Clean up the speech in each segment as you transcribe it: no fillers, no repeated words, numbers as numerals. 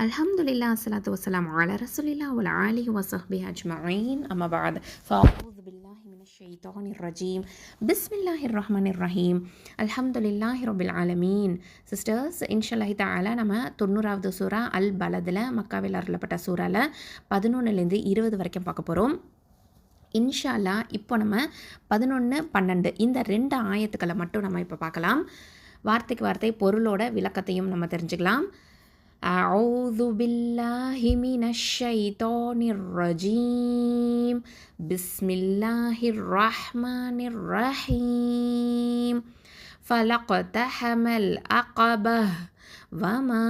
Alhamdulillah, salatu wassalamu ala rasulillah wa ala alihi wa sahbihi ajma'in. Amma ba'd. Fa'udhu billahi minash shaitanir rajim. Bismillahir rahmanir rahim. Alhamdulillahi rabbil alamin. Sisters, inshallah ta'ala நம்ம 90வது சூரா அல் பலதில் மக்காவில் அருளப்பட்ட சூறால 11லேருந்து 20 வரைக்கும் பார்க்க போகிறோம். இன்ஷால்லா இப்போ நம்ம 11, 12 இந்த 2 ஆயத்துக்களை மட்டும் நம்ம இப்போ பார்க்கலாம். வார்த்தைக்கு வார்த்தை பொருளோட விளக்கத்தையும் நம்ம தெரிஞ்சுக்கலாம். أعوذ بالله من الشيطان الرجيم بسم الله الرحمن الرحيم فلاقتحم العقبة وما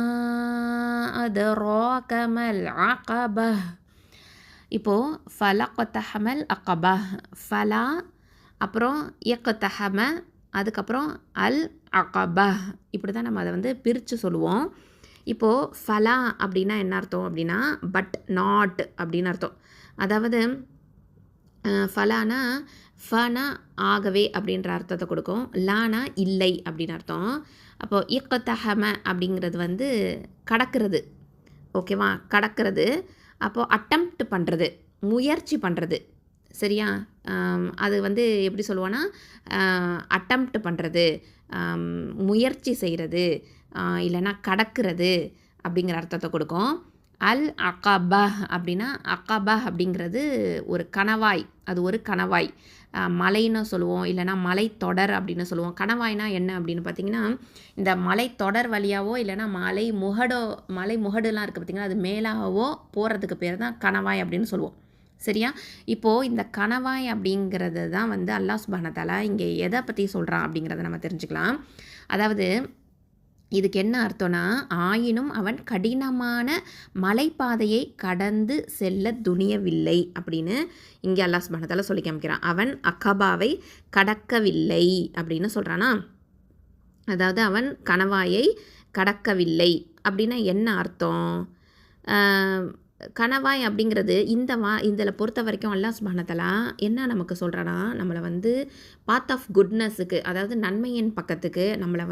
أدراك ما العقبة. இப்போது ஃபலக்தஹமல் அகபா, ஃபலா அப்புறம் இக்தஹம அதுக்கப்புறம் அல் அகபா, இப்படி தான் நம்ம அதை பிரித்து சொல்லுவோம். இப்போது ஃபலா அப்படின்னா என்ன அர்த்தம் அப்படின்னா பட் நாட் அப்படின்னு அர்த்தம். அதாவது ஃபலானா ஃபனா ஆகவே அப்படின்ற அர்த்தத்தை கொடுக்கும், லானா இல்லை அப்படின்னு அர்த்தம். அப்போது இக்தஹம அப்படிங்கிறது கடக்கிறது, ஓகேவா, கடக்கிறது. அப்போது அட்டம்ப்ட் பண்ணுறது, முயற்சி பண்ணுறது, சரியா. அது எப்படி சொல்லுவோன்னா அட்டம்ப்ட் பண்ணுறது, முயற்சி செய்கிறது, இல்லைன்னா கடக்கிறது அப்படிங்கிற அர்த்தத்தை கொடுக்கும். அல் அகபா அப்படின்னா அகபா அப்படிங்கிறது ஒரு கணவாய், அது ஒரு கணவாய், மலைன்னு சொல்லுவோம், இல்லைனா மலை தொடர் அப்படின்னு சொல்லுவோம். கணவாய்னா என்ன அப்படின்னு பார்த்தீங்கன்னா இந்த மலை தொடர் வழியாவோ இல்லைனா மலை முகடுலாம் இருக்குது பார்த்திங்கன்னா, அது மேலாகவோ போகிறதுக்கு பேர் தான் கணவாய் அப்படின்னு சொல்லுவோம், சரியா. இப்போது இந்த கணவாய் அப்படிங்கிறது தான் அல்லாஹ் சுப்ஹானஹு வ தஆலா இங்கே எதை பற்றி சொல்கிறான் அப்படிங்கிறத நம்ம தெரிஞ்சுக்கலாம். அதாவது இதுக்கு என்ன அர்த்தம்னா, ஆயினும் அவன் கடினமான மலைப்பாதையை கடந்து செல்ல துணியவில்லை அப்படின்னு இங்கே அல்லாஹ் சுப்ஹானஹு வ தஆலா சொல்லி காமிக்கிறான். அவன் அகபாவை கடக்கவில்லை அப்படின்னு சொல்கிறானா. அதாவது அவன் கணவாயை கடக்கவில்லை அப்படின்னா என்ன அர்த்தம்? கணவாய் அப்படிங்கிறது இதில் பொறுத்த வரைக்கும் அல்லாஹ் சுப்ஹானஹு வ தஆலா என்ன நமக்கு சொல்கிறான்னா, நம்மளை பாத் ஆஃப் குட்னஸுக்கு, அதாவது நன்மையின் பக்கத்துக்கு நம்மளை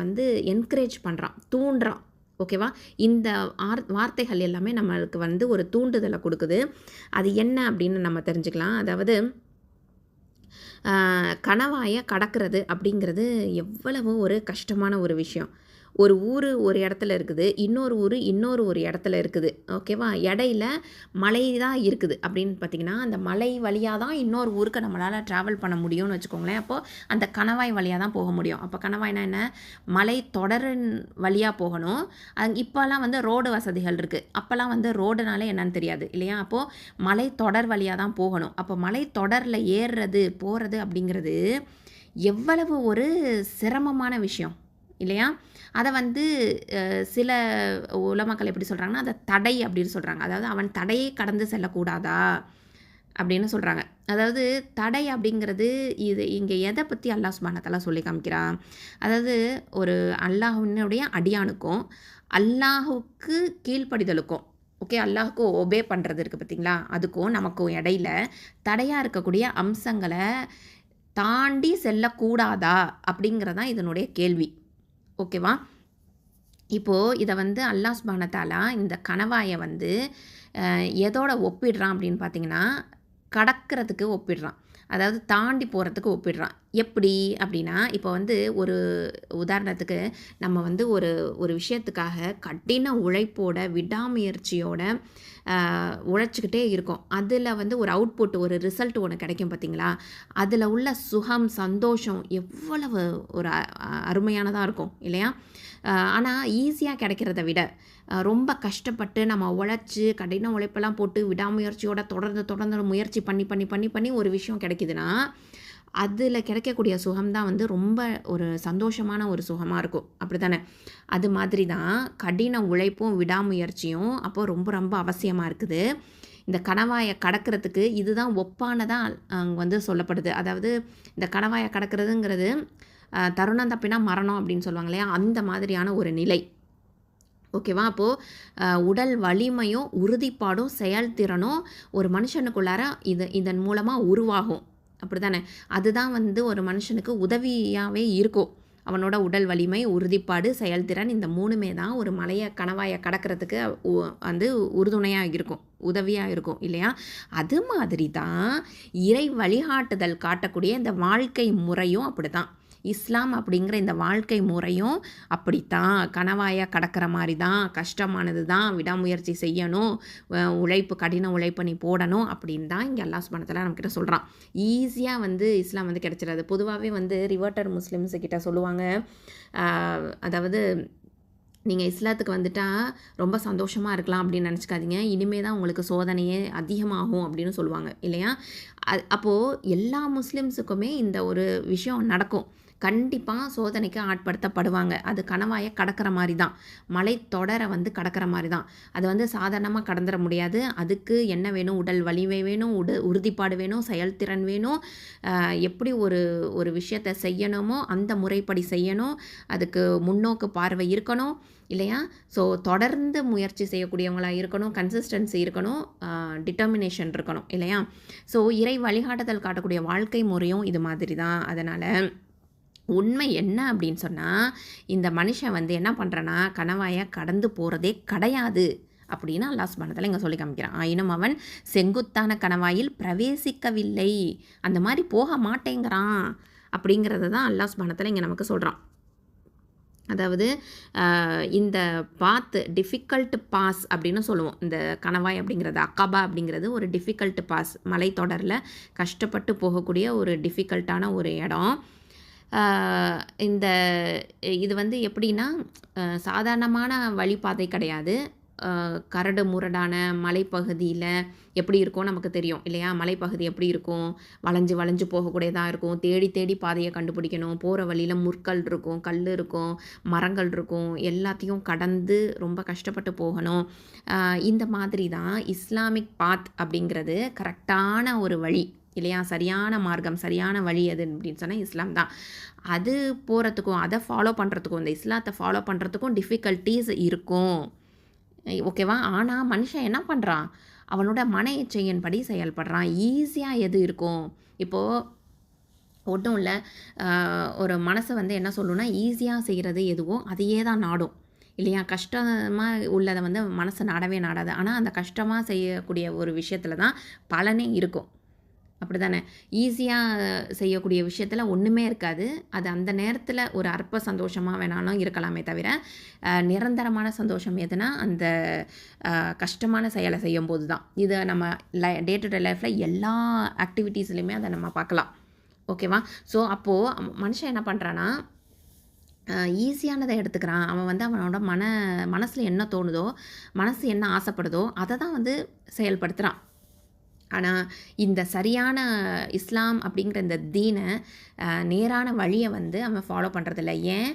என்கரேஜ் பண்ணுறான், தூண்டுறான், ஓகேவா. இந்த வார்த்தைகள் எல்லாமே நம்மளுக்கு ஒரு தூண்டுதலை கொடுக்குது. அது என்ன அப்படின்னு நம்ம தெரிஞ்சுக்கலாம். அதாவது கணவாயை கடக்கிறது அப்படிங்கிறது எவ்வளவு ஒரு கஷ்டமான ஒரு விஷயம். ஒரு ஊர் ஒரு இடத்துல இருக்குது, இன்னொரு ஊர் ஒரு இடத்துல இருக்குது, ஓகேவா. இடையில மலை தான் இருக்குது அப்படின்னு பார்த்திங்கன்னா, அந்த மலை வழியாக தான் இன்னொரு ஊருக்கு நம்மளால் ட்ராவல் பண்ண முடியும்னு வச்சுக்கோங்களேன். அப்போது அந்த கணவாய் வழியாக தான் போக முடியும். அப்போ கணவாய்னா என்ன, மலை தொடரின் வழியாக போகணும். இப்போல்லாம் ரோடு வசதிகள் இருக்குது, அப்போல்லாம் ரோடுனாலே என்னன்னு தெரியாது இல்லையா. அப்போது மலை தொடர் வழியாக தான் போகணும். அப்போ மலை தொடரில் ஏறுறது போகிறது அப்படிங்கிறது எவ்வளவு ஒரு சிரமமான விஷயம் இல்லையா. அதை சில உலமாக்கள் எப்படி சொல்கிறாங்கன்னா, அதை தடை அப்படின்னு சொல்கிறாங்க. அதாவது அவன் தடையை கடந்து செல்லக்கூடாதா அப்படின்னு சொல்கிறாங்க. அதாவது தடை அப்படிங்கிறது இது இங்கே எதை பற்றி அல்லாஹ் சுப்ஹானஹு வ தஆலா சொல்லி காமிக்கிறான். அதாவது ஒரு அல்லாஹ்வினுடைய அடியானுக்கும் அல்லாஹுக்கு கீழ்ப்படிதலுக்கும், ஓகே, அல்லாஹுக்கு ஒபே பண்ணுறது இருக்குது பார்த்திங்களா, அதுக்கும் நமக்கும் இடையில தடையாக இருக்கக்கூடிய அம்சங்களை தாண்டி செல்லக்கூடாதா அப்படிங்கிறதான் இதனுடைய கேள்வி, ஓகேவா. இப்போது இதை அல்லாஹ் சுப்ஹானஹு வ தஆலா இந்த கணவாயை எதோட ஒப்பிடுறான் அப்படின்னு பார்த்தீங்கன்னா, கடக்கிறதுக்கு ஒப்பிடுறான், அதாவது தாண்டி போகிறதுக்கு ஒப்பிடுறான். எப்படி அப்படின்னா, இப்போ ஒரு உதாரணத்துக்கு நம்ம ஒரு விஷயத்துக்காக கடின உழைப்போட விடாமுயற்சியோட உழைச்சிக்கிட்டே இருக்கோம். அதில் ஒரு அவுட்புட், ஒரு ரிசல்ட் ஒன்று கிடைக்கும் பார்த்திங்களா, அதில் உள்ள சுகம், சந்தோஷம் எவ்வளவு ஒரு அருமையானதாக இருக்கும் இல்லையா. ஆனால் ஈஸியாக கிடைக்கிறத விட ரொம்ப கஷ்டப்பட்டு நம்ம உழைச்சி கடின உழைப்பெல்லாம் போட்டு விடாமுயற்சியோட தொடர்ந்து முயற்சி பண்ணி ஒரு விஷயம் கிடைக்குதுன்னா, அதில் கிடைக்கக்கூடிய சுகம்தான் ரொம்ப ஒரு சந்தோஷமான ஒரு சுகமாக இருக்கும், அப்படி தானே. அது மாதிரி தான் கடின உழைப்பும் விடாமுயற்சியும் அப்போது ரொம்ப ரொம்ப அவசியமாக இருக்குது. இந்த கணவாயை கடக்கிறதுக்கு இதுதான் ஒப்பானதான் அங்கே சொல்லப்படுது. அதாவது இந்த கணவாயை கடக்கிறதுங்கிறது தருணம் தப்பினா மரணம் அப்படின்னு சொல்லுவாங்க இல்லையா, அந்த மாதிரியான ஒரு நிலை, ஓகேவா. அப்போது உடல் வலிமையும் உறுதிப்பாடும் செயல்திறனும் ஒரு மனுஷனுக்குள்ளார இதன் மூலமாக உருவாகும், அப்படி தானே. அதுதான் ஒரு மனுஷனுக்கு உதவியாகவே இருக்கும். அவனோட உடல் வலிமை, உறுதிப்பாடு, செயல்திறன் இந்த 3மே தான் ஒரு கணவாயை கடக்கிறதுக்கு வந்து உறுதுணையாக இருக்கும், உதவியாக இருக்கும் இல்லையா? அது மாதிரி தான் இறை வழிகாட்டுதல் காட்டக்கூடிய இந்த வாழ்க்கை முறையும் அப்படி தான். இஸ்லாம் அப்படிங்கிற இந்த வாழ்க்கை முறையும் அப்படித்தான். கணவாயாக கடக்கிற மாதிரி தான், கஷ்டமானது தான், விடாமுயற்சி செய்யணும், கடின உழைப்பு நீ போடணும் அப்படின்னு தான் இங்கே அல்லாஹ் சுப்ஹானஹு வ தஆலா நம்மக்கிட்ட சொல்கிறான். ஈஸியாக வந்து இஸ்லாம் வந்து கிடச்சிடாது. பொதுவாகவே வந்து ரிவர்ட்டர் முஸ்லிம்ஸு கிட்ட சொல்லுவாங்க, அதாவது நீங்கள் இஸ்லாத்துக்கு வந்துட்டால் ரொம்ப சந்தோஷமாக இருக்கலாம் அப்படின்னு நினச்சிக்காதீங்க, இனிமே தான் உங்களுக்கு சோதனையே அதிகமாகும் அப்படின்னு சொல்லுவாங்க இல்லையா? அப்போது எல்லா முஸ்லிம்ஸுக்குமே இந்த ஒரு விஷயம் நடக்கும். கண்டிப்பாக சோதனைக்கு ஆட்படுத்தப்படுவாங்க. அது கணவாயை கடக்கிற மாதிரி தான், மலை தொடரை வந்து கடக்கிற மாதிரி தான். அது வந்து சாதாரணமாக கடந்துட முடியாது. அதுக்கு என்ன வேணும்? உடல் வலிமை வேணும், உறுதிப்பாடு வேணும், செயல்திறன் வேணும். எப்படி ஒரு விஷயத்தை செய்யணுமோ அந்த முறைப்படி செய்யணும். அதுக்கு முன்னோக்கு பார்வை இருக்கணும் இல்லையா? ஸோ தொடர்ந்து முயற்சி செய்யக்கூடியவங்களாக இருக்கணும், கன்சிஸ்டன்சி இருக்கணும், டிட்டர்மினேஷன் இருக்கணும் இல்லையா? ஸோ இறை வழிகாட்டுதல் காட்டக்கூடிய வாழ்க்கை முறையும் இது மாதிரி தான். அதனால் உண்மை என்ன அப்படின்னு சொன்னால், இந்த மனுஷன் வந்து என்ன பண்ணுறான்னா கணவாயை கடந்து போகிறதே கிடையாது அப்படின்னு அல்லாஹ் சுப்ஹானஹு வ தஆலா இங்கே சொல்லி காமிக்கிறான். ஆயினும் அவன் செங்குத்தான கணவாயில் பிரவேசிக்கவில்லை, அந்த மாதிரி போக மாட்டேங்கிறான் அப்படிங்கிறத தான் அல்லாஹ் சுப்ஹானஹு வ தஆலா இங்கே நமக்கு சொல்கிறான். அதாவது இந்த டிஃபிகல்ட் பாஸ் அப்படின்னு சொல்லுவோம். இந்த கணவாய் அப்படிங்கிறது, அக்கபா அப்படிங்கிறது ஒரு டிஃபிகல்ட் பாஸ், மலைத்தொடரில் கஷ்டப்பட்டு போகக்கூடிய ஒரு டிஃபிகல்ட்டான ஒரு இடம். இந்த இது வந்து எப்படின்னா சாதாரணமான வழிபாதை கிடையாது. கரடு முரடான மலைப்பகுதியில் எப்படி இருக்கும் நமக்கு தெரியும் இல்லையா? மலைப்பகுதி எப்படி இருக்கும்? வளைஞ்சு வளைஞ்சு போகக்கூடியதாக இருக்கும். தேடி தேடி பாதையை கண்டுபிடிக்கணும். போகிற வழியில் முற்கள் இருக்கும், கல் இருக்கும், மரங்கள் இருக்கும். எல்லாத்தையும் கடந்து ரொம்ப கஷ்டப்பட்டு போகணும். இந்த மாதிரி தான் இஸ்லாமிக் பாத் அப்படிங்கிறது கரெக்டான ஒரு வழி இல்லையா? சரியான மார்க்கம், சரியான வழி எது அப்படின்னு சொன்னால் இஸ்லாம் தான். அது போகிறதுக்கும் அதை ஃபாலோ பண்ணுறதுக்கும், இந்த இஸ்லாத்தை ஃபாலோ பண்ணுறதுக்கும் டிஃபிகல்ட்டிஸ் இருக்கும், ஓகேவா? ஆனால் மனுஷன் என்ன பண்ணுறான்? அவனோட மன இச்சையின்படி செயல்படுறான். ஈஸியாக எது இருக்கும்? இப்போது ஒன்றும் இல்லை, ஒரு மனசை வந்து என்ன சொல்லணும்னா, ஈஸியாக செய்கிறது எதுவோ அதையே தான் நாடும் இல்லையா? கஷ்டமாக உள்ளதை வந்து மனசு நாடவே நாடாது. ஆனால் அந்த கஷ்டமாக செய்யக்கூடிய ஒரு விஷயத்தில் தான் பலனே இருக்கும், அப்படி தானே? ஈஸியாக செய்யக்கூடிய விஷயத்தில் ஒன்றுமே இருக்காது. அது அந்த நேரத்தில் ஒரு அற்ப சந்தோஷமாக வேணாலும் இருக்கலாமே தவிர, நிரந்தரமான சந்தோஷம் எதுனா அந்த கஷ்டமான செயலை செய்யும்போது தான். இதை நம்ம டே டு டே லைஃப்பில் எல்லா ஆக்டிவிட்டீஸ்லையுமே அதை நம்ம பார்க்கலாம், ஓகேவா? ஸோ அப்போது மனுஷன் என்ன பண்ணுறான்னா, ஈஸியானதை எடுத்துக்கிறான். அவன் வந்து அவனோட மனசில் என்ன தோணுதோ, மனசு என்ன ஆசைப்படுதோ அதை தான் வந்து செயல்படுத்துகிறான். ஆனால் இந்த சரியான இஸ்லாம் அப்படிங்கிற இந்த தீனை, நேரான வழியை வந்து அவன் ஃபாலோ பண்ணுறதில்ல. ஏன்?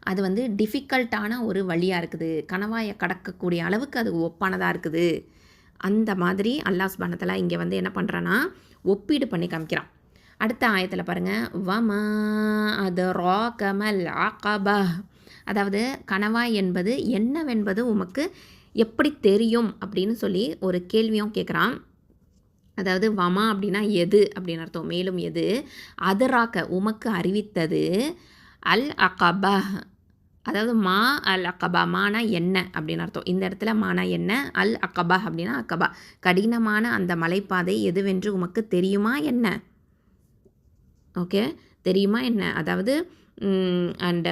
அது வந்து டிஃபிகல்ட்டான ஒரு வழியாக இருக்குது, கணவாயை கடக்கக்கூடிய அளவுக்கு அது ஒப்பானதாக இருக்குது. அந்த மாதிரி அல்லாஹ் சுப்ஹானஹு வ தஆலா இங்கே வந்து என்ன பண்ணுறான்னா ஒப்பீடு பண்ணி காமிக்கிறான். அடுத்த ஆயத்தில் பாருங்கள், வமா அத்ராக மல் அகபா, அதாவது கணவாய் என்பது என்னவென்பது உமக்கு எப்படி தெரியும் அப்படின்னு சொல்லி ஒரு கேள்வியும் கேட்குறான். அதாவது வமா அப்படின்னா எது அப்படின்னு அர்த்தம், மேலும் எது, அதராக்க உமக்கு அறிவித்தது, அல் அகபா அதாவது மா அல் அக்கபா, மானா என்ன அப்படின்னு அர்த்தம். இந்த இடத்துல மானா என்ன, அல் அக்கபா அப்படின்னா அக்கபா, கடினமான அந்த மலைப்பாதை எதுவென்று உமக்கு தெரியுமா என்ன? ஓகே, தெரியுமா என்ன? அதாவது and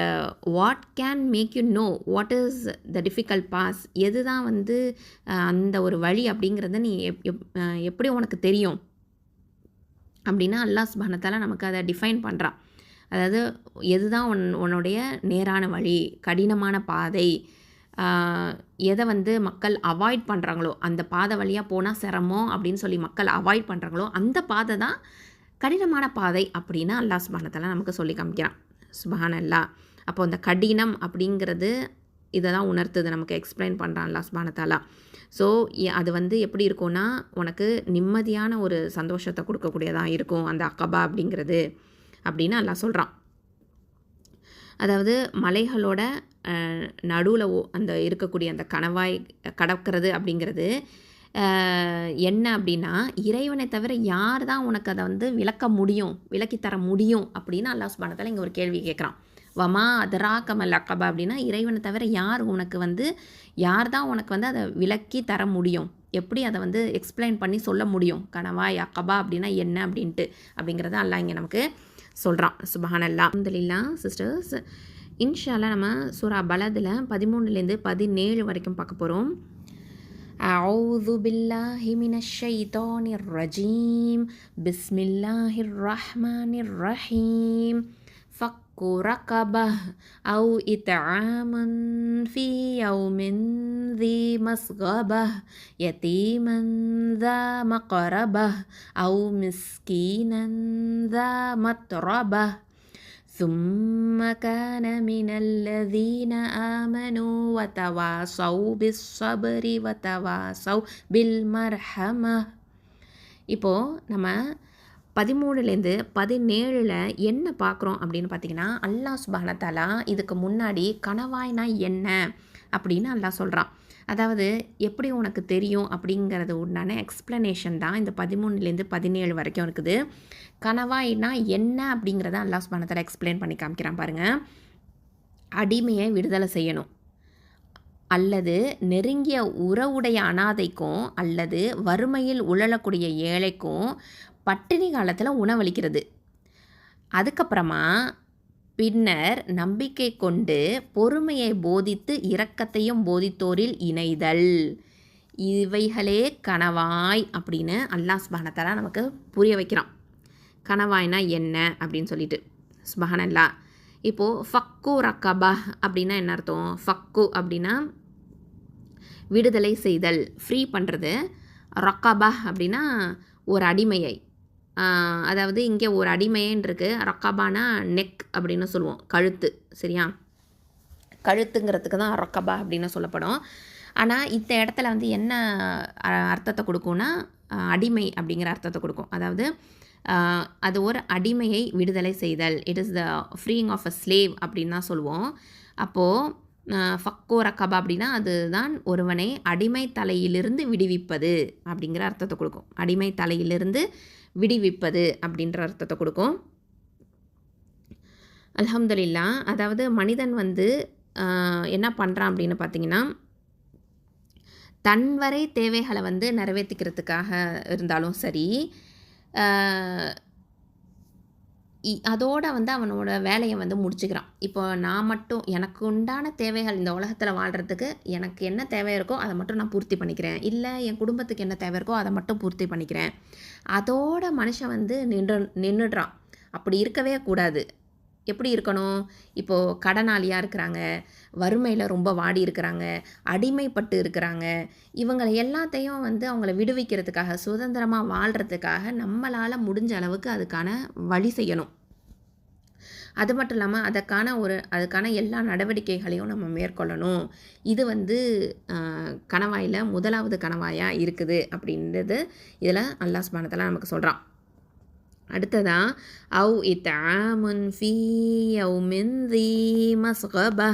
what can make you know what is the difficult boss, எது தான் வந்து அந்த ஒரு வழி அப்படிங்கிறத நீ எப்படி உனக்கு தெரியும் அப்படின்னா அல்லாஹ் சுப்ஹானஹு வ தஆலா நமக்கு அதை டிஃபைன் பண்ணுறான். அதாவது எதுதான் உன்னுடைய நேரான வழி, கடினமான பாதை, எதை வந்து மக்கள் அவாய்ட் பண்ணுறாங்களோ, அந்த பாதை வழியாக போனால் சிரமம் அப்படின்னு சொல்லி மக்கள் அவாய்ட் பண்ணுறாங்களோ அந்த பாதை தான் கடினமான பாதை அப்படின்னு அல்லாஹ் சுப்ஹானஹு வ தஆலா நமக்கு சொல்லி காமிக்கிறான். சுப்ஹானல்லாஹ். அப்போ அந்த கடினம் அப்படிங்கிறது இதை தான் உணர்த்துது, நமக்கு எக்ஸ்பிளைன் பண்ணுறான் அல்லாஹ் சுப்ஹானஹு வ தஆலா. ஸோ அது வந்து எப்படி இருக்கும்னா உனக்கு நிம்மதியான ஒரு சந்தோஷத்தை கொடுக்கக்கூடியதாக இருக்கும் அந்த அக்கபா அப்படிங்கிறது அப்படின்னு அல்லாஹ் சொல்கிறான். அதாவது மலைகளோட நடுவில் அந்த இருக்கக்கூடிய அந்த கணவாய் கடக்கிறது அப்படிங்கிறது என்ன அப்படின்னா, இறைவனை தவிர யார் தான் உனக்கு அதை வந்து விளக்கி தர முடியும் அப்படின்னு அல்லாஹ் சுப்ஹானஹு வ தஆலா இங்கே ஒரு கேள்வி கேட்குறான். வமா அதராக்கமல் அக்கபா அப்படின்னா இறைவனை தவிர யார் தான் உனக்கு வந்து அதை விளக்கி தர முடியும், எப்படி அதை வந்து எக்ஸ்பிளைன் பண்ணி சொல்ல முடியும், கனவாய் அக்கபா அப்படின்னா என்ன அப்படின்ட்டு அப்படிங்கிறத அல்லாஹ் இங்கே நமக்கு சொல்கிறான். சுபஹானல்லாஹ். அல்ஹம்துலில்லாஹ் சிஸ்டர்ஸ், இன்ஷா அல்லாஹ் நம்ம சூரா பலதில் 13லேருந்து 17 வரைக்கும் பார்க்க போகிறோம். أعوذ بالله من الشيطان الرجيم بسم الله الرحمن الرحيم فك رقبة أو إطعام في يوم ذي مسغبة يتيما ذا مقربة أو مسكينا ذا متربة ثم كان من الذين آمنوا وتواصوا بالصبر وتواصوا بالمرحمة. இப்போது நம்ம 13லேருந்து 17 என்ன பார்க்குறோம் அப்படின்னு பார்த்திங்கன்னா, அல்லாஹ் சுப்ஹானஹு வ தஆலா இதுக்கு முன்னாடி கணவாய்னா என்ன அப்படின்னு அல்லாஹ் சொல்கிறான். அதாவது எப்படி உனக்கு தெரியும் அப்படிங்கிறது உண்டான எக்ஸ்ப்ளனேஷன் தான் இந்த 13லேருந்து 17 வரைக்கும் இருக்குது. கணவாய்னா என்ன அப்படிங்கிறத அல்லாஹ் சுப்ஹானஹு வ தஆலா எக்ஸ்பிளைன் பண்ணி காமிக்கிறான் பாருங்கள். அடிமையை விடுதலை செய்யணும், அல்லது நெருங்கிய உறவுடைய அனாதைக்கும் அல்லது வறுமையில் உழலக்கூடிய ஏழைக்கும் பட்டினி காலத்தில் உணவளிக்கிறது. அதுக்கப்புறமா பின்னர் நம்பிக்கை கொண்டு பொறுமையை போதித்து இரக்கத்தையும் போதித்தோரில் இணைதல், இவைகளே கணவாய் அப்படின்னு அல்லாஹ் சுப்ஹானஹு வ தஆலா நமக்கு புரிய வைக்கிறான். கணவாய்னா என்ன அப்படின்னு சொல்லிட்டு. சுப்ஹானல்லாஹ். இப்போது ஃபக்கு ரக்கபா அப்படின்னா என்ன அர்த்தம்? ஃபக்கு அப்படின்னா விடுதலை செய்தல், ஃப்ரீ பண்ணுறது. ரக்கபா அப்படின்னா ஒரு அடிமையை, அதாவது இங்கே ஒரு அடிமைன்னு இருக்குது. ரக்கபானா நெக் அப்படின்னு சொல்லுவோம், கழுத்து. சரியா? கழுத்துங்கிறதுக்கு தான் ரக்கபா அப்படின்னு சொல்லப்படும். ஆனால் இந்த இடத்துல வந்து என்ன அர்த்தத்தை கொடுக்கும்னா, அடிமை அப்படிங்கிற அர்த்தத்தை கொடுக்கும். அதாவது அது ஒரு அடிமையை விடுதலை செய்தல். It is the freeing of a slave அப்படின்னு தான் சொல்லுவோம். அப்போது ஃபக்கோ ரக்கபா அப்படின்னா அதுதான் ஒருவனை அடிமை தலையிலிருந்து விடுவிப்பது அப்படிங்கிற அர்த்தத்தை கொடுக்கும். அடிமை தலையிலிருந்து விடுவிப்பது அப்படின்ற அர்த்தத்தை கொடுக்கும். அல்ஹம்துலில்லாஹ். அதாவது மனிதன் வந்து என்ன பண்ணுறான் அப்படின்னு பார்த்தீங்கன்னா, தன்வரை தேவைகளை வந்து நிறைவேற்றிக்கிறதுக்காக இருந்தாலும் சரி, அதோடு வந்து அவனோட வேலையை வந்து முடிச்சுக்கிறான். இப்போ நான் மட்டும் எனக்கு உண்டான தேவைகள் இந்த உலகத்தில் வாழ்கிறதுக்கு எனக்கு என்ன தேவை இருக்கோ அதை மட்டும் நான் பூர்த்தி பண்ணிக்கிறேன், இல்லை என் குடும்பத்துக்கு என்ன தேவை இருக்கோ அதை மட்டும் பூர்த்தி பண்ணிக்கிறேன், அதோட மனுஷன் வந்து நின்றுடுறான். அப்படி இருக்கவே கூடாது. எப்படி இருக்கணும்? இப்போது கடனாளியாக இருக்கிறாங்க, வறுமையில் ரொம்ப வாடி இருக்கிறாங்க, அடிமைப்பட்டு இருக்கிறாங்க, இவங்களை எல்லாத்தையும் வந்து அவங்கள விடுவிக்கிறதுக்காக, சுதந்திரமாக வாழ்கிறதுக்காக நம்மளால் முடிஞ்ச அளவுக்கு அதுக்கான வழி செய்யணும். அது மட்டும் இல்லாமல் அதுக்கான எல்லா நடவடிக்கைகளையும் நம்ம மேற்கொள்ளணும். இது வந்து கணவாயில் முதலாவது கணவாயாக இருக்குது அப்படின்றது இதில் அல்லாஹ் சுப்ஹானஹு வ தஆலா நமக்கு சொல்கிறான். அடுத்ததா அவு இத்ஆமுன் ஃபீ யௌமின் ذீ மஸ்கபா.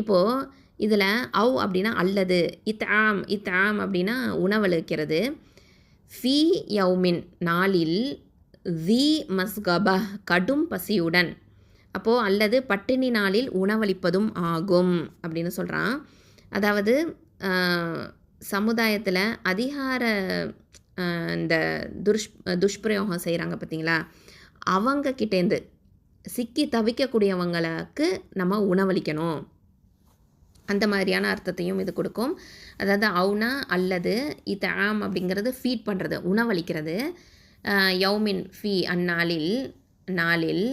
இப்போது இதில் அவு அப்படின்னா அல்லது, இத்ஆம் அப்படின்னா உணவளிக்கிறது, ஃபீ யௌமின் நாளில், ذீ மஸ்கபா கடும் பசியுடன். அப்போது அல்லது பட்டினி நாளில் உணவளிப்பதும் ஆகும் அப்படின்னு சொல்கிறான். அதாவது சமுதாயத்தில் அதிகார இந்த துஷ்பிரயோகம் செய்கிறாங்க பார்த்தீங்களா, அவங்கக்கிட்டேருந்து சிக்கி தவிக்கக்கூடியவங்களுக்கு நம்ம உணவளிக்கணும். அந்த மாதிரியான அர்த்தத்தையும் இது கொடுக்கும். அதாவது அவுனா அல்லது இத்ஆம் அப்படிங்கிறது ஃபீட் பண்ணுறது, உணவளிக்கிறது. யௌமின் ஃபீ நாளில்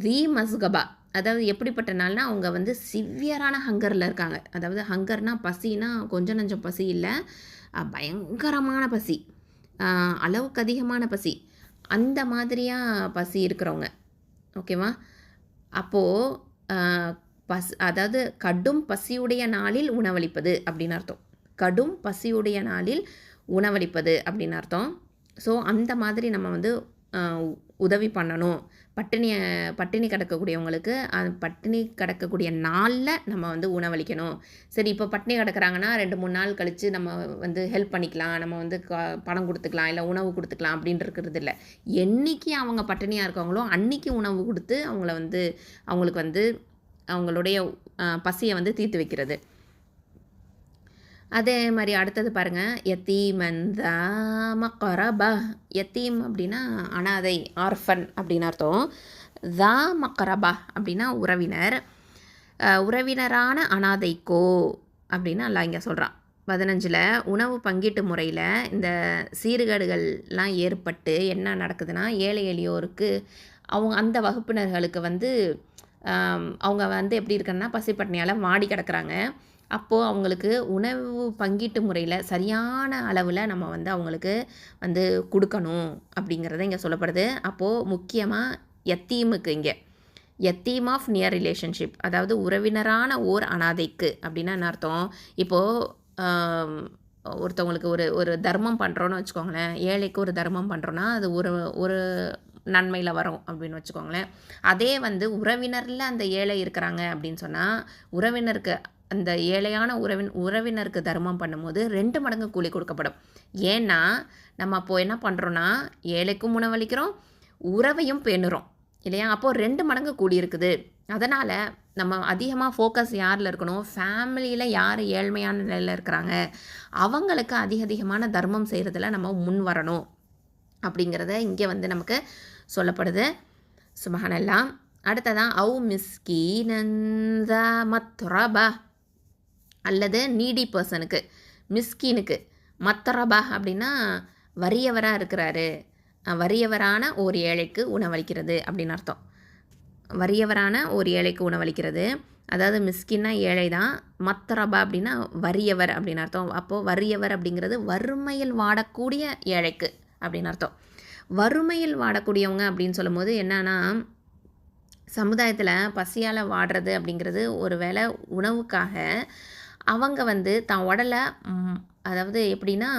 ذீ மஸ்கபா, அதாவது எப்படிப்பட்ட நாள்னா அவங்க வந்து சிவியரான ஹங்கரில் இருக்காங்க. அதாவது ஹங்கர்னா பசினா கொஞ்சம் நஞ்சம் பசி இல்லை, பயங்கரமான பசி, அளவுக்கு அதிகமான பசி, அந்த மாதிரியாக பசி இருக்கிறவங்க. ஓகேவா? அப்போது அதாவது கடும் பசியுடைய நாளில் உணவளிப்பது அப்படின்னு அர்த்தம். கடும் பசியுடைய நாளில் உணவளிப்பது அப்படின்னு அர்த்தம். ஸோ அந்த மாதிரி நம்ம வந்து உதவி பண்ணணும். பட்டினி கிடக்கக்கூடியவங்களுக்கு பட்டினி கிடக்கக்கூடிய நாளில் நம்ம வந்து உணவளிக்கணும். சரி, இப்போ பட்டினி கிடக்குறாங்கன்னா 2-3 நாள் கழித்து நம்ம வந்து ஹெல்ப் பண்ணிக்கலாம், நம்ம வந்து பணம் கொடுத்துக்கலாம், இல்லை உணவு கொடுத்துக்கலாம் அப்படின்ட்டு இருக்கிறது இல்லை. என்றைக்கு அவங்க பட்டினியாக இருக்காங்களோ அன்றைக்கி உணவு கொடுத்து அவங்களுக்கு வந்து அவங்களுடைய பசியை வந்து தீர்த்து வைக்கிறது. அதே மாதிரி அடுத்தது பாருங்கள், யத்தீமன் தா மக்ரபா. யத்தீம் அப்படின்னா அனாதை, ஆர்ஃபன் அப்படின்னு அர்த்தம். தா மக்ரபா அப்படின்னா உறவினரான அனாதைக்கோ அப்படின்னு அல்லாஹ் இங்கே சொல்கிறான். 15 உணவு பங்கீட்டு முறையில் இந்த சீர்கேடுகள்லாம் ஏற்பட்டு என்ன நடக்குதுன்னா, ஏழை எளியோருக்கு அந்த வகுப்பினர்களுக்கு வந்து அவங்க வந்து எப்படி இருக்குன்னா பசிப்பட்டினியால் வாடி கிடக்குறாங்க. அப்போது அவங்களுக்கு உணவு பங்கீட்டு முறையில் சரியான அளவில் நம்ம வந்து அவங்களுக்கு வந்து கொடுக்கணும் அப்படிங்கிறத இங்கே சொல்லப்படுது. அப்போது முக்கியமாக யத்தீமுக்கு இங்கே யத்தீம் ஆஃப் நியர் ரிலேஷன்ஷிப், அதாவது உறவினரான ஓர் அனாதைக்கு அப்படின்னா என்ன அர்த்தம்? இப்போது ஒருத்தவங்களுக்கு ஒரு தர்மம் பண்ணுறோன்னு வச்சுக்கோங்களேன், ஏழைக்கு ஒரு தர்மம் பண்ணுறோன்னா அது ஒரு நன்மையில் வரும் அப்படின்னு வச்சுக்கோங்களேன். அதே வந்து உறவினரில் அந்த ஏழை இருக்கிறாங்க அப்படின்னு சொன்னால், உறவினருக்கு அந்த ஏழையான உறவினருக்கு தர்மம் பண்ணும்போது 2 மடங்கு கூலி கொடுக்கப்படும். ஏன்னா நம்ம அப்போது என்ன பண்ணுறோன்னா, ஏழைக்கும் உணவளிக்கிறோம், உறவையும் பேணுறோம் இல்லையா? அப்போது 2 மடங்கு கூலி இருக்குது. அதனால் நம்ம அதிகமாக ஃபோக்கஸ் யாரில் இருக்கணும், ஃபேமிலியில் யார் ஏழ்மையான நிலையில் இருக்கிறாங்க அவங்களுக்கு அதிகமான தர்மம் செய்கிறதுல நம்ம முன் வரணும் அப்படிங்கிறத இங்கே வந்து நமக்கு சொல்லப்படுது. சுப்ஹானல்லாஹ். அடுத்ததான் அவு மிஸ்கீனன் தா மத்ரபா, அல்லது நீடி பர்சனுக்கு, மிஸ்கீனுக்கு. மத்ரபா அப்படின்னா வறியவராக இருக்கிறாரு, வறியவரான ஒரு ஏழைக்கு உணவளிக்கிறது அப்படின்னு அர்த்தம். வறியவரான ஒரு ஏழைக்கு உணவளிக்கிறது, அதாவது மிஸ்கின்னா ஏழை தான், மத்ரபா அப்படின்னா வறியவர் அப்படின்னு அர்த்தம். அப்போது வறியவர் அப்படிங்கிறது வறுமையில் வாடக்கூடிய ஏழைக்கு அப்படின்னு அர்த்தம். வறுமையில் வாடக்கூடியவங்க அப்படின்னு சொல்லும்போது என்னன்னா, சமுதாயத்தில் பசியால் வாடுறது அப்படிங்கிறது ஒரு வேளை உணவுக்காக அவங்க வந்து தான் உடலை அதாவது எப்படின்னா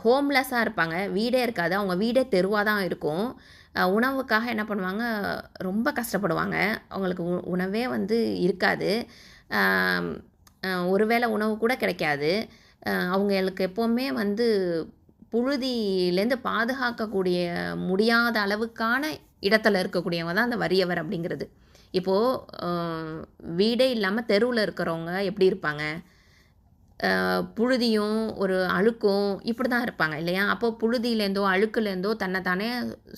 ஹோம்லெஸ்ஸாக இருப்பாங்க, வீடே இருக்காது, அவங்க வீடே தெருவாக தான் இருக்கும். உணவுக்காக என்ன பண்ணுவாங்க, ரொம்ப கஷ்டப்படுவாங்க. அவங்களுக்கு உணவே வந்து இருக்காது, ஒருவேளை உணவு கூட கிடைக்காது. அவங்களுக்கு எப்போவுமே வந்து புழுதியிலேருந்து பாதுகாக்கக்கூடிய முடியாத அளவுக்கான இடத்துல இருக்கக்கூடியவங்க தான் அந்த வறியவர் அப்படிங்கிறது. இப்போது வீடே இல்லாமல் தெருவில் இருக்கிறவங்க எப்படி இருப்பாங்க, புழுதியும் ஒரு அழுக்கும் இப்படி தான் இருப்பாங்க இல்லையா? அப்போது புழுதியிலேருந்தோ அழுக்குலேருந்தோ தன்னைத்தானே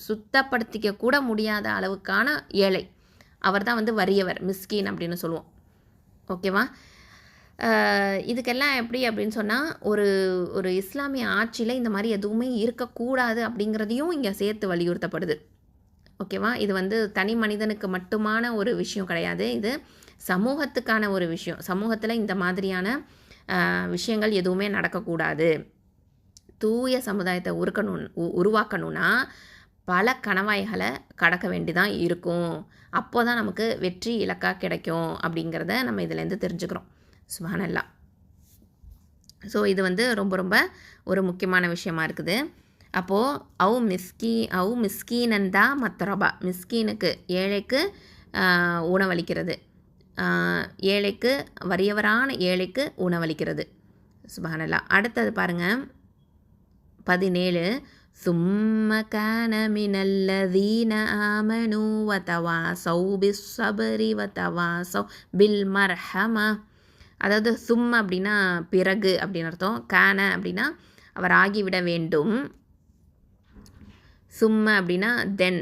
சுத்தப்படுத்திக்க கூட முடியாத அளவுக்கான ஏழை, அவர் தான் வந்து வறியவர், மிஸ்கீன் அப்படின்னு சொல்லுவோம். ஓகேவா? இதுக்கெல்லாம் எப்படி அப்படின்னு சொன்னால், ஒரு இஸ்லாமிய ஆட்சியில் இந்த மாதிரி எதுவுமே இருக்கக்கூடாது அப்படிங்கிறதையும் இங்கே சேர்த்து வலியுறுத்தப்படுது. ஓகேவா? இது வந்து தனி மனிதனுக்கு மட்டுமான ஒரு விஷயம் கிடையாது, இது சமூகத்துக்கான ஒரு விஷயம். சமூகத்தில் இந்த மாதிரியான விஷயங்கள் எதுவுமே நடக்கக்கூடாது. தூய சமுதாயத்தை உருவாக்கணும்னா பல கணவாய்களை கடக்க வேண்டிதான் இருக்கும். அப்போ தான் நமக்கு வெற்றி இலக்காக கிடைக்கும் அப்படிங்கிறத நம்ம இதிலேருந்து தெரிஞ்சுக்கிறோம். சுப்ஹானல்லாஹ். ஸோ இது வந்து ரொம்ப ரொம்ப ஒரு முக்கியமான விஷயமா இருக்குது. அப்போது அவு மிஸ்கீனந்தா மத்ரபா, மிஸ்கீனுக்கு ஏழைக்கு உணவளிக்கிறது, ஏழைக்கு வறியவரான ஏழைக்கு உணவளிக்கிறது. சுப்ஹானல்லாஹ். அடுத்தது பாருங்கள் 17 சும்ம கான மினல்லதீன ஆமனு வதவாசௌ பிஸ்ஸப்ரி வதவாசௌ பில் மர்ஹமா. அதாவது சும்ம அப்படின்னா பிறகு அப்படின்னு அர்த்தம், கான அப்படின்னா அவர் ஆகிவிட வேண்டும், சும்ம அப்படின்னா தென்,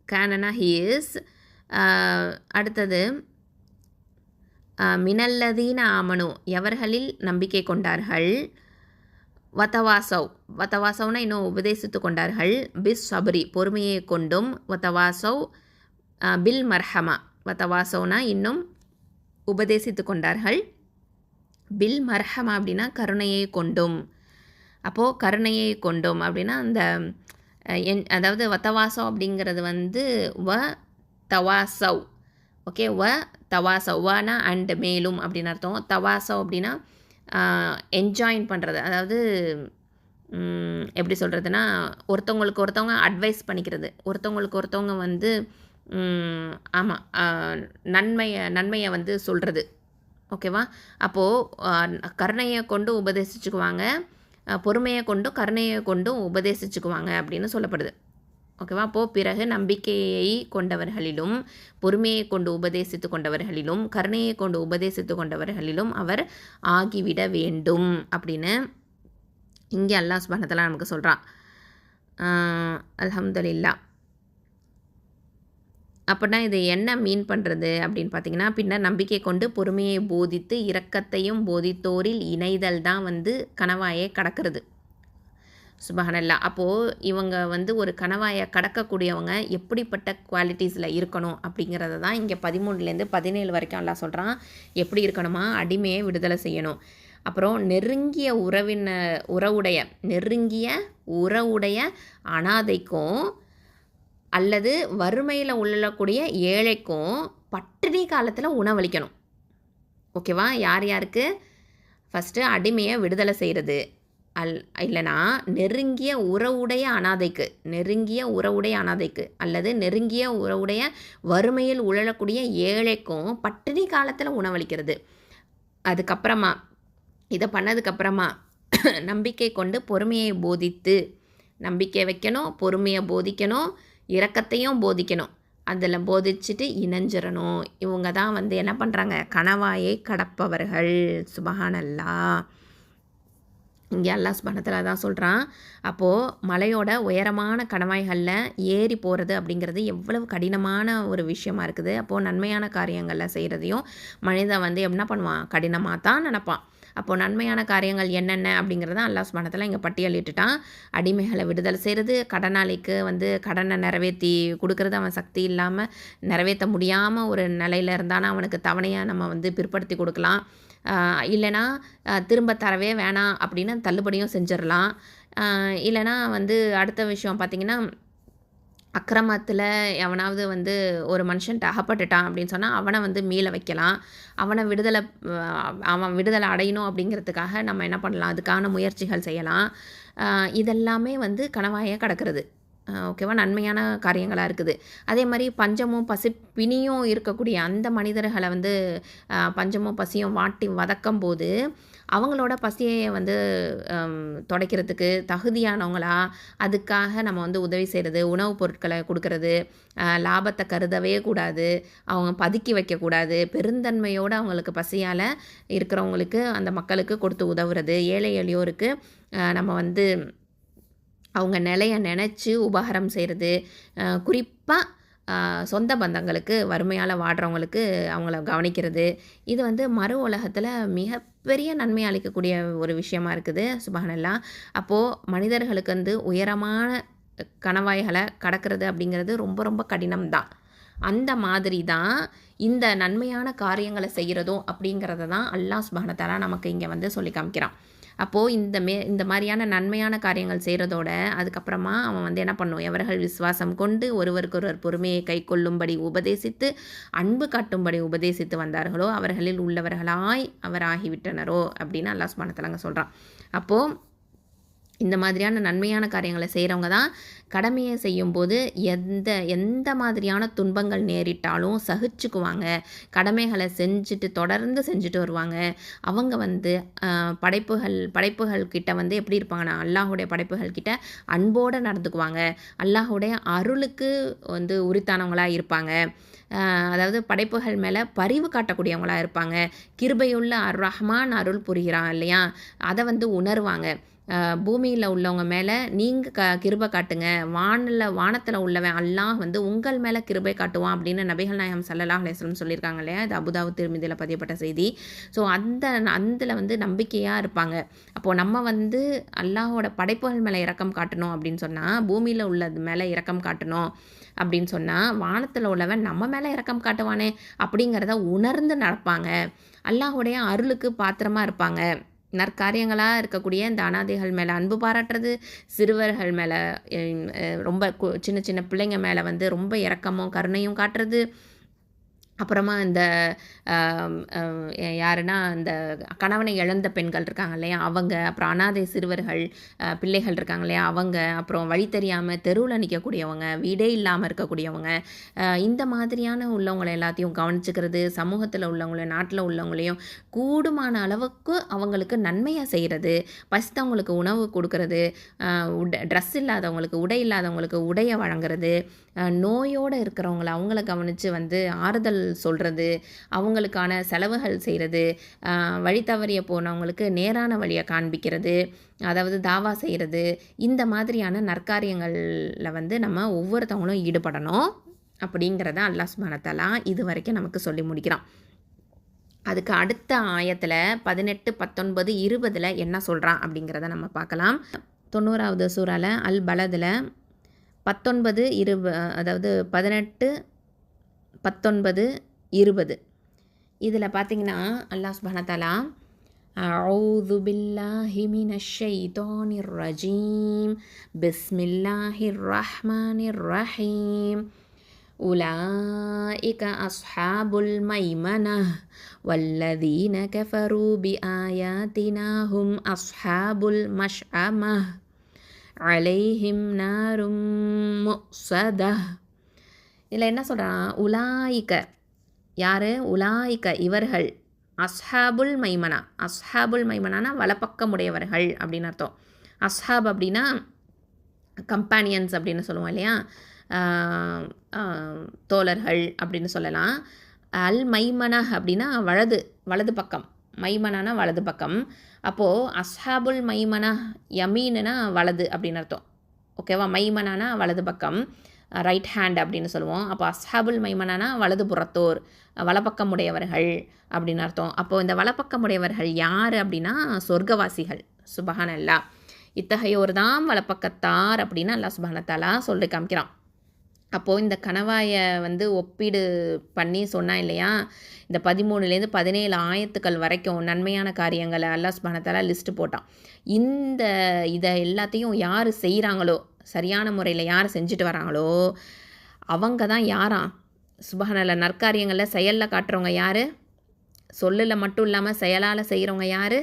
கானனா ஹி இஸ். அடுத்தது மினல்லதீன ஆமனு எவர்களில் நம்பிக்கை கொண்டார்கள், வத்தவாசௌனா இன்னும் உபதேசித்து கொண்டார்கள், பிஸ் சபரி பொறுமையை கொண்டும், வத்தவாசௌ பில் மர்ஹமா, வத்தவாசௌனா இன்னும் உபதேசித்து கொண்டார்கள், பில் மர்ஹமா அப்படின்னா கருணையை கொண்டும். அப்போது கருணையை கொண்டும் அப்படின்னா அந்த அதாவது வத்தவாசவ் அப்படிங்கிறது வந்து வ தவாசவ். ஓகே, தவாசவ், வனா அண்ட் மேலும் அப்படின்னு அர்த்தம். தவாசவ் அப்படின்னா என்ஜாயின் பண்ணுறது, அதாவது எப்படி சொல்கிறதுனா, ஒருத்தவங்களுக்கு ஒருத்தவங்க அட்வைஸ் பண்ணிக்கிறது, ஒருத்தவங்களுக்கு ஒருத்தவங்க வந்து ஆமாம், நன்மையை வந்து சொல்கிறது. ஓகேவா? அப்போது கருணையை கொண்டு உபதேசிச்சுக்குவாங்க, பொறுமையை கொண்டும் கருணையை கொண்டும் உபதேசிச்சுக்குவாங்க அப்படின்னு சொல்லப்படுது. ஓகேவா? அப்போது பிறகு நம்பிக்கையை கொண்டவர்களிலும் பொறுமையை கொண்டு உபதேசித்து கொண்டவர்களிலும் கருணையை கொண்டு உபதேசித்து கொண்டவர்களிலும் அவர் ஆகிவிட வேண்டும் அப்படின்னு இங்கே அல்லாஹ் சுப்ஹானஹு வ தஆலா நமக்கு சொல்கிறான். அல்ஹம்துலில்லாஹ். அப்படின்னா இது என்ன மீன் பண்ணுறது அப்படின்னு பார்த்தீங்கன்னா, பின்னர் நம்பிக்கை கொண்டு பொறுமையை போதித்து இரக்கத்தையும் போதித்தோரில் இணைதல் தான் வந்து கணவாயை கடக்கிறது. சுபஹானல்லாஹ். அப்போது இவங்க வந்து ஒரு கணவாயை கடக்கக்கூடியவங்க எப்படிப்பட்ட குவாலிட்டிஸில் இருக்கணும் அப்படிங்கிறத தான் இங்கே 13லேருந்து 17 வரைக்கும் அல்லாஹ் சொல்கிறான். எப்படி இருக்கணுமா? அடிமையை விடுதலை செய்யணும். அப்புறம் நெருங்கிய உறவுடைய அனாதைக்கும் அல்லது வறுமையில் உள்ளக்கூடிய ஏழைக்கும் பட்டினி காலத்தில் உணவளிக்கணும். ஓகேவா? யார் யாருக்கு? ஃபஸ்ட்டு அடிமையை விடுதலை செய்கிறது, இல்லைனா நெருங்கிய உறவுடைய அனாதைக்கு அல்லது நெருங்கிய உறவுடைய வறுமையில் உழலக்கூடிய ஏழைக்கும் பட்டினி காலத்தில் உணவளிக்கிறது. அதுக்கப்புறமா இதை பண்ணதுக்கப்புறமா நம்பிக்கை கொண்டு பொறுமையை போதித்து, நம்பிக்கை வைக்கணும், பொறுமையை போதிக்கணும், இரக்கத்தையும் போதிக்கணும், அதில் போதிச்சுட்டு இணைஞ்சிடணும். இவங்க தான் வந்து என்ன பண்ணுறாங்க? கணவாயை கடப்பவர்கள். சுபஹானல்லாஹ். இங்கே அல்லாஹ் சுப்ஹானஹு வ தஆலா தான் சொல்கிறான். அப்போது மலையோட உயரமான கணவாய்களில் ஏறி போகிறது அப்படிங்கிறது எவ்வளவு கடினமான ஒரு விஷயமா இருக்குது. அப்போது நன்மையான காரியங்களில் செய்கிறதையும் மனிதன் வந்து என்ன பண்ணுவான்? கடினமாக தான் நினப்பான். அப்போது நன்மையான காரியங்கள் என்னென்ன அப்படிங்கிறத அல்லாஹ் சுப்ஹானஹு வ தஆலா இங்கே பட்டியலிட்டுட்டான். அடிமைகளை விடுதலை செய்கிறது, கடனாளிக்கு வந்து கடனை நிறைவேற்றி கொடுக்கறது, அவன் சக்தி இல்லாமல் நிறைவேற்ற முடியாமல் ஒரு நிலையில் இருந்தானா அவனுக்கு தவணையாக நம்ம வந்து பிற்படுத்தி கொடுக்கலாம். இல்லைனா திரும்ப தரவே வேணாம் அப்படின்னு தள்ளுபடியும் செஞ்சிடலாம். இல்லைனா வந்து அடுத்த விஷயம் பார்த்திங்கன்னா, அக்கிரமத்தில் எவனாவது வந்து ஒரு மனுஷன்ட்ட அகப்பட்டுட்டான் அப்படின்னு சொன்னால் அவனை வந்து மீள வைக்கலாம். அவன் விடுதலை அடையணும் அப்படிங்கிறதுக்காக நம்ம என்ன பண்ணலாம்? அதுக்கான முயற்சிகள் செய்யலாம். இதெல்லாமே வந்து கணவாயை கடக்கிறது. ஓகேவா? நன்மையான காரியங்களாக இருக்குது. அதே மாதிரி பஞ்சமும் பிணியும் இருக்கக்கூடிய அந்த மனிதர்களை வந்து பஞ்சமும் பசியும் வாட்டி வதக்கும் போது அவங்களோட பசியை வந்து துடைக்கிறதுக்கு தகுதியானவங்களா அதுக்காக நம்ம வந்து உதவி செய்கிறது, உணவுப் பொருட்களை கொடுக்கறது, லாபத்தை கருதவே கூடாது, அவங்க பதுக்கி வைக்கக்கூடாது, பெருந்தன்மையோடு அவங்களுக்கு பசியால் இருக்கிறவங்களுக்கு அந்த மக்களுக்கு கொடுத்து உதவுறது, ஏழை எளியோருக்கு நம்ம வந்து அவங்க நிலையை நினச்சி உபகாரம் செய்கிறது, குறிப்பாக சொந்த பந்தங்களுக்கு வறுமையால் வாடுறவங்களுக்கு அவங்கள கவனிக்கிறது, இது வந்து மறு உலகத்தில் மிகப்பெரிய நன்மை அளிக்கக்கூடிய ஒரு விஷயமா இருக்குது. சுபஹானல்லாஹ். அப்போது மனிதர்களுக்கு வந்து உயரமான கணவாய்களை கடக்கிறது அப்படிங்கிறது ரொம்ப ரொம்ப கடினம்தான். அந்த மாதிரி தான் இந்த நன்மையான காரியங்களை செய்கிறதும் அப்படிங்கிறத தான் அல்லாஹ் சுப்ஹானஹு வ தஆலா நமக்கு இங்கே வந்து சொல்லி காமிக்கிறான். அப்போது இந்த மாதிரியான நன்மையான காரியங்கள் செய்கிறதோட அதுக்கப்புறமா அவன் வந்து என்ன பண்ணும்? எவர்கள் விசுவாசம் கொண்டு ஒருவருக்கொருவர் பொறுமையை கை கொள்ளும்படி உபதேசித்து அன்பு காட்டும்படி உபதேசித்து வந்தார்களோ அவர்களில் உள்ளவர்களாய் அவர் ஆகிவிட்டனரோ அப்படின்னு அல்லாஹ் சுப்ஹானஹு வ தஆலா சொல்கிறான். அப்போது இந்த மாதிரியான நன்மையான காரியங்களை செய்கிறவங்க தான் கடமையை செய்யும்போது எந்த மாதிரியான துன்பங்கள் நேரிட்டாலும் சகிச்சுக்குவாங்க, கடமைகளை தொடர்ந்து செஞ்சுட்டு வருவாங்க. அவங்க வந்து படைப்புகள் கிட்ட வந்து எப்படி இருப்பாங்கன்னா, அல்லாஹுடைய படைப்புகள் கிட்ட அன்போடு நடந்துக்குவாங்க, அல்லாஹுடைய அருளுக்கு வந்து உரித்தானவங்களாக இருப்பாங்க. அதாவது படைப்புகள் மேலே பரிவு காட்டக்கூடியவங்களாக இருப்பாங்க. கிருபையுள்ள ரஹ்மான் அருள் புரிகிறான் இல்லையா, அதை வந்து உணர்வாங்க. பூமியில் உள்ளவங்க மேலே நீங்கள் கிருபை காட்டுங்க, வானத்தில் உள்ளவன் அல்லாஹ் வந்து உங்கள் மேலே கிருபை காட்டுவான் அப்படின்னு நபிகள் நாயகம் ஸல்லல்லாஹு அலைஹி வஸல்லம் சொல்லியிருக்காங்க இல்லையா. இது அபூதாவுத் திர்மிதியில் பதியப்பட்ட செய்தி. ஸோ அதில் வந்து நம்பிக்கையாக இருப்பாங்க. அப்போது நம்ம வந்து அல்லாஹோட படைப்புகள் மேலே இரக்கம் காட்டணும் அப்படின்னு சொன்னால், பூமியில் உள்ளது மேலே இரக்கம் காட்டணும் அப்படின்னு சொன்னால், வானத்தில் உள்ளவன் நம்ம மேலே இரக்கம் காட்டுவானே அப்படிங்கிறத உணர்ந்து நடப்பாங்க. அல்லாஹுடைய அருளுக்கு பாத்திரமாக இருப்பாங்க. நற்காரியங்களாக இருக்கக்கூடிய இந்த அனாதைகள் மேலே அன்பு பாராட்டுறது, சிறுவர்கள் மேலே ரொம்ப சின்ன சின்ன பிள்ளைங்க மேலே வந்து ரொம்ப இரக்கமும் கருணையும் காட்டுறது, அப்புறமா இந்த யாருன்னா இந்த கணவனை இழந்த பெண்கள் இருக்காங்க இல்லையா அவங்க, அப்புறம் அனாதை சிறுவர்கள் பிள்ளைகள் இருக்காங்க இல்லையா அவங்க, அப்புறம் வழி தெரியாமல் தெருவில் நிற்கக்கூடியவங்க, வீடே இல்லாமல் இருக்கக்கூடியவங்க, இந்த மாதிரியான உள்ளவங்களை எல்லாத்தையும் கவனிச்சுக்கிறது, சமூகத்தில் உள்ளவங்களையும் நாட்டில் உள்ளவங்களையும் கூடுமான அளவுக்கு அவங்களுக்கு நன்மையாக செய்கிறது, பசித்தவங்களுக்கு உணவு கொடுக்கறது, ட்ரெஸ் இல்லாதவங்களுக்கு உடை இல்லாதவங்களுக்கு உடையை வழங்குறது, நோயோடு இருக்கிறவங்கள அவங்கள கவனித்து வந்து ஆறுதல் சொல்கிறது, அவங்களுக்கான செலவுகள் செய்கிறது, வழி தவறிய போனவங்களுக்கு நேரான வழியை காண்பிக்கிறது, அதாவது தாவா செய்கிறது, இந்த மாதிரியான நற்காரியங்களில் வந்து நம்ம ஒவ்வொருத்தவங்களும் ஈடுபடணும் அப்படிங்கிறத அல்லாஹ் சுப்ஹானஹு வ தஆலா இது வரைக்கும் நமக்கு சொல்லி முடிக்கிறான். அதுக்கு அடுத்த ஆயத்தில் 18, 19, 20 என்ன சொல்கிறான் அப்படிங்கிறத நம்ம பார்க்கலாம். 90வது சூறால அல் பலதில் 19, 20, அதாவது 18, 19, 20 இதில் பார்த்தீங்கன்னா அல்லாஹ் சுப்ஹானஹு வ தஆலா அஊது பில்லாஹி மினஷ் ஷைத்தானிர் ரஜீம் பிஸ்மில்லாஹிர் ரஹ்மானிர் ரஹீம் உலாயிக அஸ்ஹாபுல் மைமனஹ் வல்லதீன கஃபரூ பிஆயாத்தினா ஹும் அஸ்ஹாபுல் மஷ்அமஹ் அலைஹிம் நாரும் முஸதஹ். இதில் என்ன சொல்கிறான்? உலாயிக்க யார்? உலாயிக்க இவர்கள், அஸ்ஹாபுல் மைமனா, அஸ்ஹாபுல் மைமனானா வலப்பக்கமுடையவர்கள் அப்படின்னு அர்த்தம். அஸ்ஹாப் அப்படின்னா கம்பானியன்ஸ் அப்படின்னு சொல்லுவோம் இல்லையா, தோழர்கள் அப்படின்னு சொல்லலாம். அல் மைமனா அப்படின்னா வலது பக்கம், மைமனானா வலது பக்கம். அப்போது அஸ்ஹாபுல் மைமனா, யமீனுனா வலது அப்படின்னு அர்த்தம். ஓகேவா? மைமனானா வலது பக்கம், ரைட் ஹேண்ட் அப்படின்னு சொல்லுவோம். அப்போ அஸ்ஹாபுல் மைமனானா வலது புறத்தோர், வலப்பக்கமுடையவர்கள் அப்படின்னு அர்த்தம். அப்போது இந்த வலப்பக்கமுடையவர்கள் யார் அப்படின்னா சொர்க்கவாசிகள். சுபஹானல்லாஹ். இத்தகையோர் தான் வலப்பக்கத்தார் அப்படின்னு அல்லாஹ் சுப்ஹானஹு வ தஆலா சொல்லி காமிக்கிறான். அப்போது இந்த கணவாயை வந்து ஒப்பீடு பண்ணி சொன்னால் இல்லையா, இந்த 13லேருந்து 17 ஆயத்துக்கள் வரைக்கும் நன்மையான காரியங்களை அல்லாஹ் சுப்ஹானஹு வ தஆலா லிஸ்ட்டு போட்டான். இதை எல்லாத்தையும் யார் செய்கிறாங்களோ, சரியான முறையில் யார் செஞ்சுட்டு வராங்களோ அவங்க தான் யாராம்? சுபஹானல்லாஹ். நற்காரியங்களில் செயலில் காட்டுறவங்க யார்? சொல்லில் மட்டும் இல்லாமல் செயலால் செய்கிறவங்க யார்?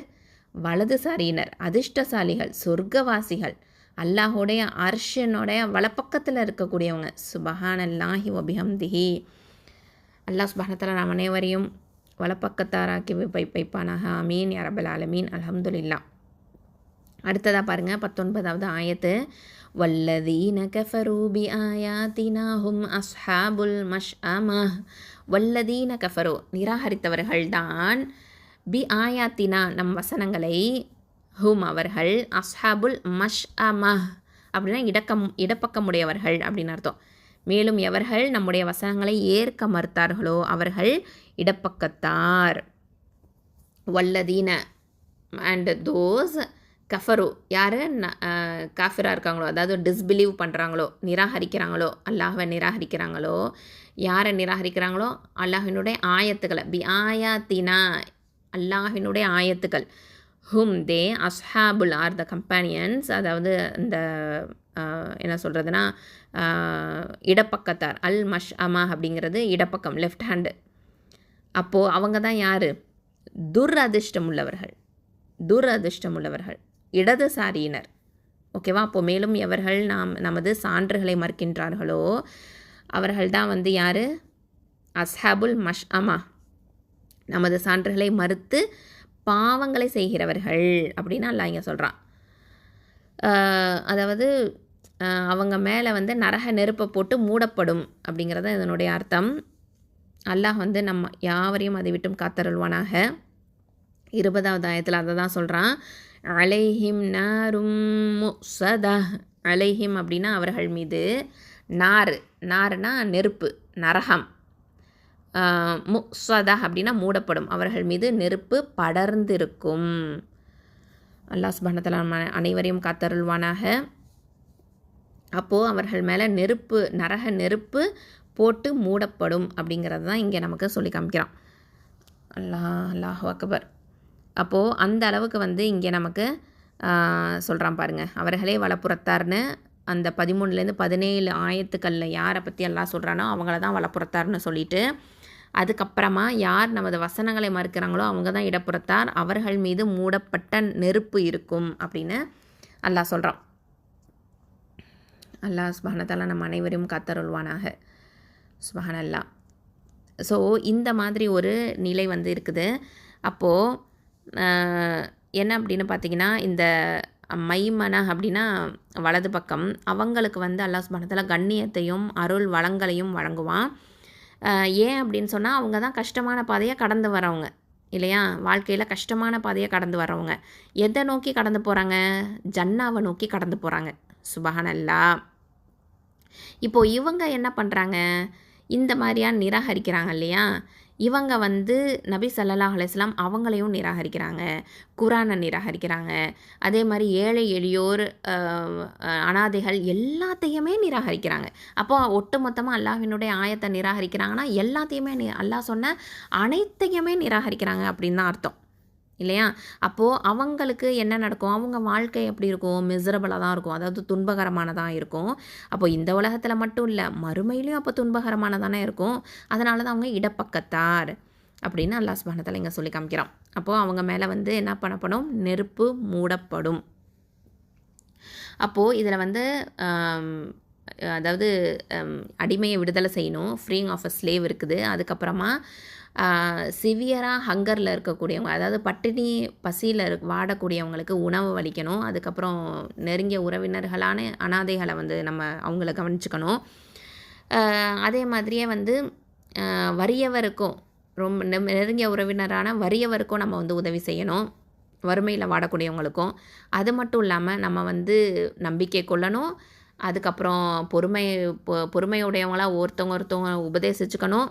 வலதுசாரியினர், அதிர்ஷ்டசாலிகள், சொர்க்கவாசிகள், அல்லாஹுடைய அர்ஷனுடைய வலப்பக்கத்தில் இருக்கக்கூடியவங்க. சுபஹானல்லாஹி வபிஹம்திஹி. அல்லாஹ் சுப்ஹானஹு வ தஆலா நாம் அனைவரையும் வலப்பக்கத்தாராக்கி வைப்பானாக. ஆமீன் யா ரப்பல் ஆலமீன். அல்ஹம்துலில்லாஹ். அடுத்ததாக பாருங்கள் 19வது ஆயத்து. வல்லதீன கஃபரூ பிஆயாத்தினா ஹும் அஸ்ஹாபுல் மஷ்அமஹ். வல்லதீன கஃபரூ நிராகரித்தவர்கள்தான், பி ஆயாத்தினா நம் வசனங்களை, ஹும் அவர்கள், அஸ்ஹாபுல் மஷ்அமஹ் அப்படின்னா இடப்பக்கமுடையவர்கள் அப்படின்னு அர்த்தம். மேலும் எவர்கள் நம்முடைய வசனங்களை ஏற்க மறுத்தார்களோ அவர்கள் இடப்பக்கத்தார். வல்லதீன அண்ட் தோஸ் கஃபரு யார்? காஃபிராக இருக்காங்களோ, அதாவது டிஸ்பிலீவ் பண்ணுறாங்களோ, நிராகரிக்கிறாங்களோ, அல்லாஹ்வை நிராகரிக்கிறாங்களோ, யாரை நிராகரிக்கிறாங்களோ? அல்லாஹினுடைய ஆயத்துக்களை, பி ஆயாத்தினா அல்லாஹினுடைய ஆயத்துக்கள், ஹும் தே அஸ்ஹாபுல் ஆர் த கம்பானியன்ஸ், அதாவது இந்த என்ன சொல்கிறதுனா இடப்பக்கத்தார். அல் மஷ்அமா அப்படிங்கிறது இடப்பக்கம், லெஃப்ட் ஹேண்டு. அப்போது அவங்க தான் யார்? துரதிர்ஷ்டம் உள்ளவர்கள், இடதுசாரியினர். ஓகேவா? அப்போது மேலும் எவர்கள் நமது சான்றுகளை மறுக்கின்றார்களோ அவர்கள் தான் வந்து யார்? அஸ்ஹாபுல் மஷ்அமா, நமது சான்றுகளை மறுத்து பாவங்களை செய்கிறவர்கள் அப்படின்னு அல்லாஹ் இங்கே சொல்கிறான். அதாவது அவங்க மேலே வந்து நரக நெருப்பை போட்டு மூடப்படும் அப்படிங்கிறத இதனுடைய அர்த்தம். அல்லாஹ் வந்து நம்ம யாவரையும் அதை விட்டும் காத்தருள்வானாக. 20வது ஆயத்தில் அதை தான் சொல்கிறான். அலைஹிம் நாரும் முஸதஹ். அலைஹிம் அப்படின்னா அவர்கள் மீது, நாருனா நெருப்பு, நரகம். முஸதஹ் அப்படின்னா மூடப்படும், அவர்கள் மீது நெருப்பு படர்ந்திருக்கும். அல்லாஹ் சுப்ஹானஹு வ தஆலா அனைவரையும் காத்தருள்வானாக. அப்போது அவர்கள் மேலே நரக நெருப்பு போட்டு மூடப்படும் அப்படிங்கிறது தான் இங்கே நமக்கு சொல்லி காமிக்கிறான். அல்லாஹு அக்பர். அப்போது அந்த அளவுக்கு வந்து இங்கே நமக்கு சொல்கிறான் பாருங்கள். அவர்களே வலப்புறத்தார்னு அந்த 13லேருந்து 17 ஆயத்துக்களில் யாரை பற்றி எல்லாம் சொல்கிறானோ அவங்கள தான் வலப்புறத்தார்னு சொல்லிட்டு, அதுக்கப்புறமா யார் நமது வசனங்களை மறுக்கிறாங்களோ அவங்க தான் இடப்புறத்தார், அவர்கள் மீது மூடப்பட்ட நெருப்பு இருக்கும் அப்படின்னு அல்லாஹ் சொல்கிறான். அல்லாஹ் சுப்ஹானஹு வ தஆலா நம்ம அனைவரையும் காத்தருள்வானாக. சுப்ஹானல்லாஹ். ஸோ இந்த மாதிரி ஒரு நிலை வந்து இருக்குது. அப்போது என்ன அப்படின்னு பார்த்தீங்கன்னா, இந்த மைமன அப்படின்னா வலது பக்கம், அவங்களுக்கு வந்து அல்லாஹ் சுப்ஹானஹு வ தஆலா கண்ணியத்தையும் அருள் வளங்களையும் வழங்குவான். ஏன் அப்படின்னு சொன்னால், அவங்க தான் கஷ்டமான பாதையை கடந்து வரவங்க இல்லையா? வாழ்க்கையில் கஷ்டமான பாதையை கடந்து வரவங்க. எதை நோக்கி கடந்து போகிறாங்க? ஜன்னாவை நோக்கி கடந்து போகிறாங்க. சுப்ஹானல்லாஹ். இப்போது இவங்க என்ன பண்ணுறாங்க? இந்த மாதிரியான நிராகரிக்கிறாங்க இல்லையா? இவங்க வந்து நபி ஸல்லல்லாஹு அலைஹி வஸல்லம் அவங்களையும் நிராகரிக்கிறாங்க, குரானை நிராகரிக்கிறாங்க, அதே மாதிரி ஏழை எளியோர் அனாதைகள் எல்லாத்தையுமே நிராகரிக்கிறாங்க. அப்போ ஒட்டுமொத்தமாக அல்லாஹ்வினுடைய ஆயத்தை நிராகரிக்கிறாங்கன்னா எல்லாத்தையுமே அல்லாஹ் சொன்ன அனைத்தையுமே நிராகரிக்கிறாங்க அப்படின்னு தான் அர்த்தம் இல்லையா? அப்போது அவங்களுக்கு என்ன நடக்கும்? அவங்க வாழ்க்கை எப்படி இருக்கும்? மிசரபிளாக தான் இருக்கும், அதாவது துன்பகரமானதாக இருக்கும். அப்போ இந்த உலகத்தில் மட்டும் இல்லை, மறுமையிலையும் அப்போ துன்பகரமானதானே இருக்கும். அதனால தான் அவங்க இடப்பக்கத்தார் அப்படின்னு அல்லாஹ் சுப்ஹானஹு வ தஆலா இங்கே சொல்லி காமிக்கிறான். அப்போது அவங்க மேலே வந்து என்ன பண்ணப்படும்? நெருப்பு மூடப்படும். அப்போது இதில் வந்து அதாவது அடிமையை விடுதலை செய்யணும், ஃப்ரீயிங் ஆஃப் அ ஸ்லேவ் இருக்குது. அதுக்கப்புறமா சிவியராக ஹங்கரில் இருக்கக்கூடியவங்க, அதாவது பட்டினி பசியில் வாடக்கூடியவங்களுக்கு உணவு அளிக்கணும். அதுக்கப்புறம் நெருங்கிய உறவினர்களான அனாதைகளை வந்து நம்ம அவங்கள கவனிச்சுக்கணும். அதே மாதிரியே வந்து வறியவருக்கும், ரொம்ப நெருங்கிய உறவினரான வறியவருக்கும் நம்ம வந்து உதவி செய்யணும், வறுமையில் வாடக்கூடியவங்களுக்கும். அது மட்டும் இல்லாமல் நம்ம வந்து நம்பிக்கை கொள்ளணும். அதுக்கப்புறம் பொறுமையுடையவங்களாக ஒருத்தவங்க உபதேசிச்சுக்கணும்.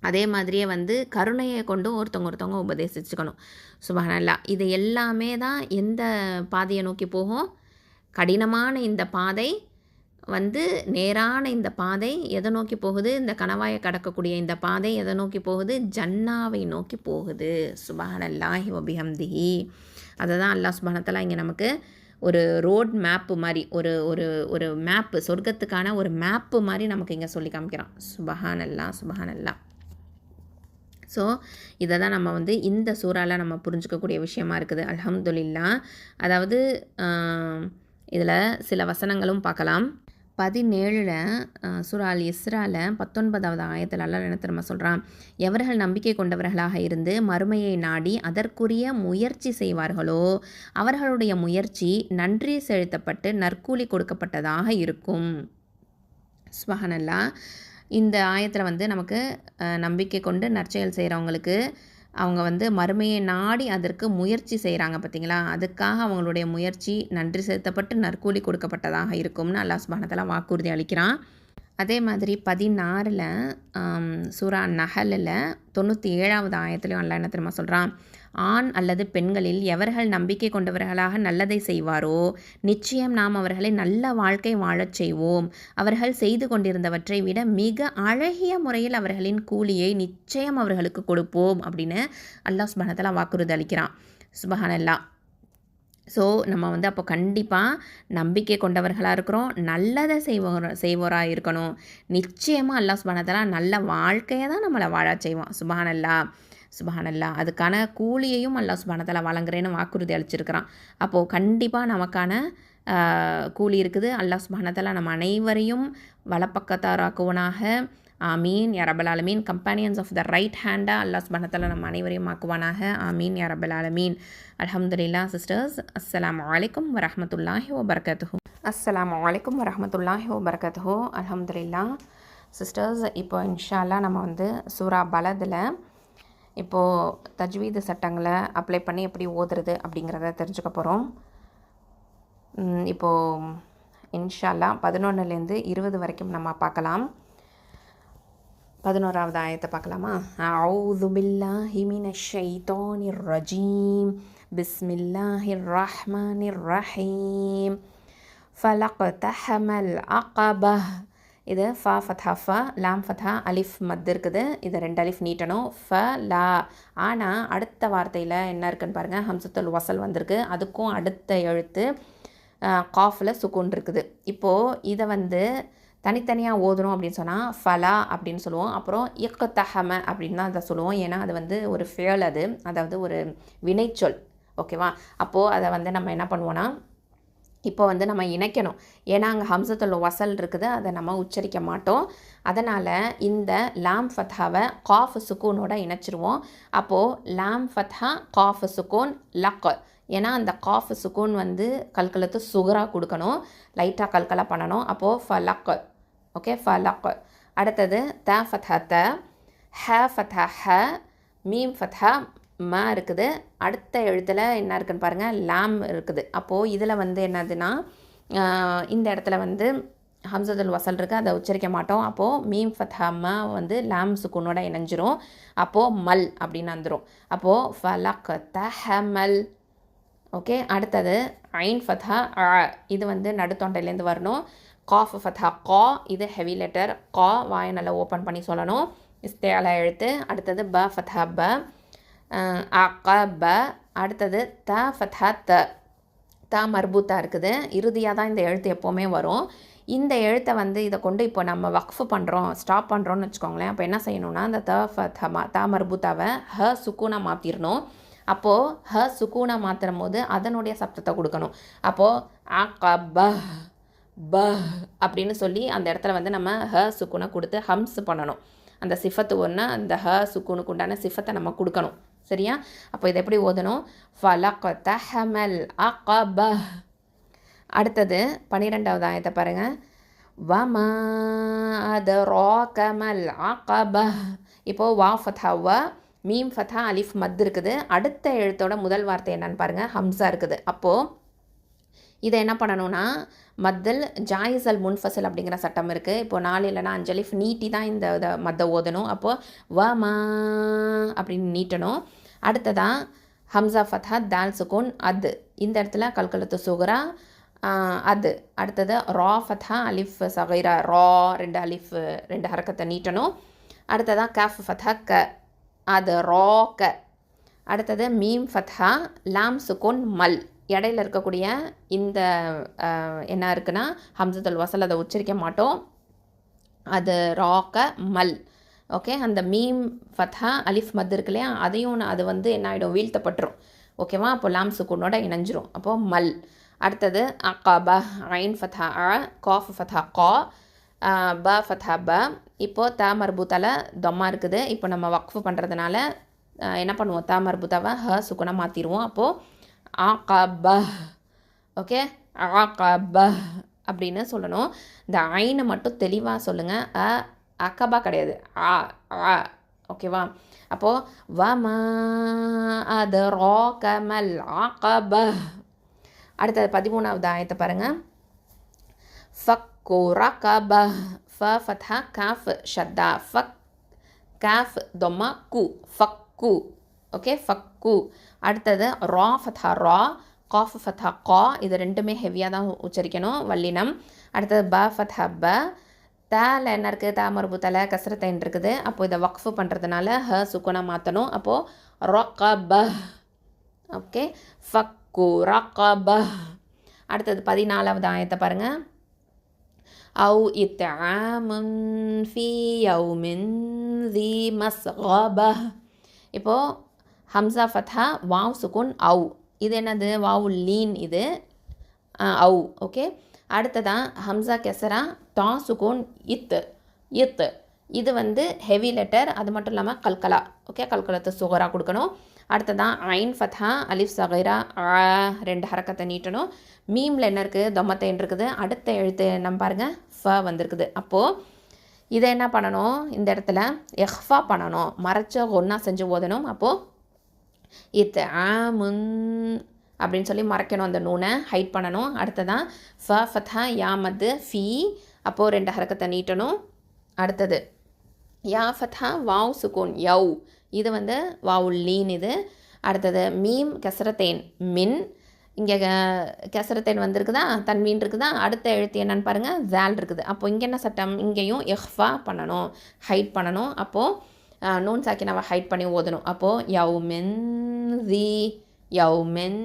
அதே மாதிரியே வந்து கருணையை கொண்டும் ஒருத்தவங்க உபதேசிச்சுக்கணும். சுப்ஹானல்லாஹ். இது எல்லாமே தான் எந்த பாதையை நோக்கி போகும்? கடினமான இந்த பாதை வந்து நேரான இந்த பாதை எதை நோக்கி போகுது? இந்த கணவாயை கடக்கக்கூடிய இந்த பாதை எதை நோக்கி போகுது? ஜன்னாவை நோக்கி போகுது. சுப்ஹானல்லாஹி வ பிஹம்திஹி. அதை தான் அல்லாஹ் சுப்ஹானஹு வ தஆலா இங்கே நமக்கு ஒரு ரோட் மேப்பு மாதிரி, ஒரு ஒரு ஒரு மேப்பு, சொர்க்கத்துக்கான ஒரு மேப்பு மாதிரி நமக்கு இங்கே சொல்லி காமிக்கிறான். சுப்ஹானல்லாஹ் சுப்ஹானல்லாஹ். ஸோ இதை தான் நம்ம வந்து இந்த சூறாவில் நம்ம புரிஞ்சுக்கக்கூடிய விஷயமா இருக்குது. அல்ஹம்துலில்லாஹ். அதாவது இதில் சில வசனங்களும் பார்க்கலாம். 17 சூரா அல் இஸ்ரால 19வது ஆயத்தில் அல்லாஹ் என்ன தெரியுமா சொல்கிறான்? எவர்கள் நம்பிக்கை கொண்டவர்களாக இருந்து மறுமையை நாடி அதற்குரிய முயற்சி செய்வார்களோ அவர்களுடைய முயற்சி நன்றி செலுத்தப்பட்டு நற்கூலி கொடுக்கப்பட்டதாக இருக்கும். சுப்ஹானல்லாஹ். இந்த ஆயத்தில் வந்து நமக்கு நம்பிக்கை கொண்டு நற்செயல் செய்கிறவங்களுக்கு அவங்க வந்து மறுமையை நாடி அதற்கு முயற்சி செய்கிறாங்க பார்த்தீங்களா? அதுக்காக அவங்களுடைய முயற்சி நன்றி செலுத்தப்பட்டு நற்கூலி கொடுக்கப்பட்டதாக இருக்கும்னு அல்லாஹ் சுப்ஹானஹு வ தஆலா வாக்குறுதி அளிக்கிறான். அதே மாதிரி 16ல் சூரா நஹலில் 97வது ஆயத்துலையும் அல்லாஹ் என்ன தெரியுமா சொல்கிறான்? ஆண் அல்லது பெண்களில் எவர்கள் நம்பிக்கை கொண்டவர்களாக நல்லதை செய்வாரோ நிச்சயம் நாம் அவர்களை நல்ல வாழ்க்கை வாழச் செய்வோம். அவர்கள் செய்து கொண்டிருந்தவற்றை விட மிக அழகிய முறையில் அவர்களின் கூலியை நிச்சயம் அவர்களுக்கு கொடுப்போம் அப்படின்னு அல்லாஹ் சுப்ஹானஹு வ தஆலா வாக்குறுதி அளிக்கிறான். சுப்ஹானல்லாஹ். ஸோ நம்ம வந்து அப்போ கண்டிப்பாக நம்பிக்கை கொண்டவர்களாக இருக்கிறோம், நல்லதை செய்வோராக இருக்கணும். நிச்சயமாக அல்லாஹ் சுப்ஹானஹு வ தஆலா நல்ல வாழ்க்கையை தான் நம்மளை வாழ செய்வோம். சுப்ஹானல்லாஹ் சுப்ஹானல்லாஹ். அதுக்கான கூலியையும் அல்லாஹ் சுப்ஹானஹு வ தஆலா வழங்குறேன்னு வாக்குறுதி அளிச்சிருக்கிறான். அப்போது கண்டிப்பாக நமக்கான கூலி இருக்குது. அல்லாஹ் சுப்ஹானஹு வ தஆலா நம்ம அனைவரையும் வலப்பக்கத்தாராக்குவனாக. ஆமீன் யா ரப்பல் ஆலமீன். கம்பேனியன்ஸ் ஆஃப் த ரைட் ஹேண்டாக அல்லாஹ் சுப்ஹானஹு வ தஆலா நம்ம அனைவரையும் ஆக்குவானாக. ஆமீன் யா ரப்பல் ஆலமீன். அல்ஹம்துலில்லாஹ் சிஸ்டர்ஸ். அஸ்ஸலாமு அலைக்கும் வரஹ்மத்துல்லாஹி வபரகாத்துஹு. அஸ்ஸலாமு அலைக்கும் வரஹ்மத்துல்லாஹி வபரகாத்துஹு. அல்ஹம்துலில்லாஹ் சிஸ்டர்ஸ். இப்போ இன்ஷா அல்லாஹ் நம்ம வந்து சூரா பலதில் இப்போது தஜ்வீது சட்டங்களை அப்ளை பண்ணி எப்படி ஓதுறது அப்படிங்கிறத தெரிஞ்சுக்க போகிறோம். இப்போது இன்ஷா அல்லாஹ் 11லேருந்து 20 வரைக்கும் நம்ம பார்க்கலாம். 11வது ஆயத்தை பார்க்கலாமா? அஊது பில்லாஹி மினஷ் ஷைத்தானிர் ரஜீம். பிஸ்மில்லாஹிர் ரஹ்மானிர் ரஹீம். ஃபலக்தஹமல் அகபஹ். இது ஃபா ஃபத்ஹா ஃபா, லாம் ஃபத்ஹா, அலிஃப் மத் இருக்குது. இது 2 அலிஃப் நீட்டணும். ஃப லா. ஆனால் அடுத்த வார்த்தையில் என்ன இருக்குன்னு பாருங்கள். ஹம்சத்துல் வசல் வந்திருக்கு. அதுக்கும் அடுத்த எழுத்து காஃபில் சுக்கூன் இருக்குது. இப்போது இதை வந்து தனித்தனியாக ஓதணும் அப்படின்னு சொன்னால் ஃபலா அப்படின்னு சொல்லுவோம். அப்புறம் இக்தஹம அப்படின்னு தான் அதை சொல்லுவோம். ஏன்னா அது வந்து ஒரு ஃபேல், அது அதாவது ஒரு வினைச்சொல். ஓகேவா? அப்போது அதை வந்து நம்ம என்ன பண்ணுவோன்னா இப்போ வந்து நம்ம இணைக்கணும். ஏன்னா அங்கே ஹம்சத்துல் வசல் இருக்குது, அதை நம்ம உச்சரிக்க மாட்டோம். அதனால் இந்த லாம் ஃபத்ஹாவை காஃப் சுக்கூனோட இணைச்சிருவோம். அப்போது லாம் ஃபத்ஹா காஃப் சுக்கூன் லக். ஏன்னா அந்த காஃப் சுக்கூன் வந்து கல்கலத்து சுகரா கொடுக்கணும், லைட்டாக கல்கலா பண்ணணும். அப்போது ஃபலக். ஓகே, ஃபலக். அடுத்தது த ஃபத்ஹா த, ஹ ஃபத்ஹா ஹ, மீம் ஃபத்ஹா ம இருக்குது. அடுத்த எழுத்தில் என்ன இருக்குதுன்னு பாருங்கள், லாம் இருக்குது. அப்போது இதில் வந்து என்னதுன்னா இந்த இடத்துல வந்து ஹம்சத்துல் வசல் இருக்குது, அதை உச்சரிக்க மாட்டோம். அப்போது மீம் ஃபத்ஹா ம வந்து லாம் சுக்குனோட இணைஞ்சிரும். அப்போது மல் அப்படின்னு வந்துடும். அப்போது ஃபலக் தஹமல். ஓகே, அடுத்தது ஐன் ஃபத்ஹா அ, இது வந்து நடுத்தொண்டையிலேருந்து வரணும். காஃப் ஃபத்ஹா கா, இது ஹெவி லெட்டர். கா வாயை நல்லா ஓப்பன் பண்ணி சொல்லணும், இஸ்தேல எழுத்து. அடுத்தது ப ஃபத்ஹா ப, அகப. அடுத்தது த ஃபத்ஹா த, த மர்பூத்தா இருக்குது. இறுதியாக தான் இந்த எழுத்து எப்போவுமே வரும். இந்த எழுத்தை வந்து இதை கொண்டு இப்போ நம்ம வக்ஃபு பண்ணுறோம், ஸ்டாப் பண்ணுறோன்னு வச்சுக்கோங்களேன். அப்போ என்ன செய்யணும்னா அந்த த ஃபத்ஹா த மர்பூத்தாவை ஹ சுக்கூனா மாற்றிடணும். அப்போது ஹ சுக்கூனா மாற்றும் போது அதனுடைய சப்தத்தை கொடுக்கணும். அப்போது அகப ப அப்படின்னு சொல்லி அந்த இடத்துல வந்து நம்ம ஹ சுக்கூனை கொடுத்து ஹம்ஸ் பண்ணணும். அந்த சிஃபத்து ஒன்று, அந்த ஹ சுக்கூனுக்கு உண்டான சிஃபத்தை நம்ம கொடுக்கணும். சரியா? அப்போ இதை எப்படி ஓதணும்? ஃபலக் தஹமல் அகப. அடுத்தது 12வது ஆயத்தை பாருங்கள். வமா அதராகமல் அகப. இப்போது வா ஃபத்ஹா வ, மீம் ஃபத்ஹா அலிஃப் மத் இருக்குது. அடுத்த எழுத்தோட முதல் வார்த்தை என்னன்னு பாருங்கள், ஹம்ஸா இருக்குது. அப்போது இதை என்ன பண்ணணும்னா மத்தல் ஜாயிசல் முன்ஃபசல் அப்படிங்கிற சட்டம் இருக்குது. இப்போது 4 இல்லைனா 5 அலிஃப் நீட்டி தான் இந்த இதை மத்தை ஓதணும். அப்போது வமா அப்படின்னு நீட்டணும். அடுத்ததான் ஹம்சா ஃபத்ஹா தால் சுக்கூன் அது, இந்த இடத்துல கல்கலத்து சுகரா அது. அடுத்தது ரா ஃபத்ஹா அலிஃப் சகைரா ரா, 2 அலிஃப் 2 ஹரக்கத்தை நீட்டணும். அடுத்ததான் காஃப் ஃபத்ஹா க, அது ரா க. அடுத்தது மீம் ஃபத்ஹா லாம் சுக்கூன் மல். இடையில இருக்கக்கூடிய இந்த என்ன இருக்குன்னா ஹம்சத்துல் வசல், அதை உச்சரிக்க மாட்டோம், அது ராக்க மல். ஓகே, அந்த மீம் ஃபத்ஹா அலிஃப் மத் இருக்கு இல்லையா, அதையும் அது வந்து என்ன ஆகிடும், வீழ்த்தப்பட்டுரும். ஓகேவா? அப்போ லாம் சுக்கூனோட இணைஞ்சிரும். அப்போது மல். அடுத்தது அகப, ஐன் ஃபத்ஹா அ, காஃப் ஃபத்ஹா கா, ப ஃபத்ஹா ப. இப்போது த மர்பூத்தால தொம்மா இருக்குது. இப்போ நம்ம வக்ஃபு பண்ணுறதுனால என்ன பண்ணுவோம், த மர்பூத்தாவை ஹ சுக்குனா மாற்றிடுவோம். அப்போது அகப. ஓகே, அகப அப்படின்னு சொல்லணும். இந்த ஐனை மட்டும் தெளிவாக சொல்லுங்கள். அகபா கிடையாது, ஆ ஆ. ஓகேவா? அப்போது வமா அதராகமல் அகப. அடுத்தது 13வது ஆயத்தை பாருங்கள். ஃபக்கு ரகப, ஃப ஃபத்ஹா காஃப் ஷத்தா, ஃபக் காஃப் தொம்மா கு, ஃபக்கு. ஓகே, ஃபக்கு. அடுத்தது ரா ஃபத்ஹா ரா, காஃப் ஃபத்ஹா கா, இது ரெண்டுமே ஹெவியாக தான் உச்சரிக்கணும், வல்லினம். அடுத்தது ப ஃபத்ஹா ப, தால என்ன இருக்குது, தாமர்பூத்தால கசரத்தைன் இருக்குது. அப்போது இதை வக்ஃபு பண்ணுறதுனால ஹ சுக்குனா மாற்றணும். அப்போது ரகப. ஓகே, ஃபக்கு ரகப. அடுத்தது 14வது ஆயத்தை பாருங்கள். அவு இத்ஆமுன் ஃபீ யௌமின் ذி மஸ்கப. இப்போது ஹம்சா ஃபத்ஹா வாவ் சுக்குன் அவு, இது என்னது, வாவு லீன், இது அவு. ஓகே, அடுத்ததான் ஹம்சா கெசரா தா சுக்கூன் இத்து, இத்து. இது வந்து ஹெவி லெட்டர், அது மட்டும் இல்லாமல் கல்கலா. ஓகே, கல்கலத்தை சுகரா கொடுக்கணும். அடுத்ததான் ஐன் ஃபத்ஹா அலிஃப் சகைரா ஆ, 2 ஹரக்கத்தை நீட்டணும். மீமில் என்ன இருக்குது, தொம்மத்தைன் இருக்குது. அடுத்த எழுத்து நம்ம பாருங்கள், ஃப வந்திருக்குது. அப்போது இதை என்ன பண்ணணும், இந்த இடத்துல எஹ்ஃபா பண்ணணும், மறைச்ச ஒன்றா செஞ்சு ஓதணும். அப்போது இத்ஆமுன் அப்படின்னு சொல்லி மறைக்கணும், அந்த நூனை ஹைட் பண்ணணும். அடுத்ததான் ஃப ஃபத்ஹா யா மத்து ஃபீ, அப்போது 2 ஹரக்கத்தை நீட்டணும். அடுத்தது யா ஃபத்ஹா வாவ் சுக்கூன் யவ், இது வந்து வாவு லீன் இது. அடுத்தது மீம் கெசரத்தேன் மின், இங்கே கெசரத்தேன் வந்திருக்குதா, தன்மீன் இருக்குதா. அடுத்த எழுத்து என்னன்னு பாருங்கள், ஜால் இருக்குது. அப்போது இங்கே என்ன சட்டம், இங்கேயும் எஹ்ஃபா பண்ணணும், ஹைட் பண்ணணும். அப்போது நூன் சாக்கினாவை ஹைட் பண்ணி ஓதணும். அப்போது யௌமென் தி, யௌமென்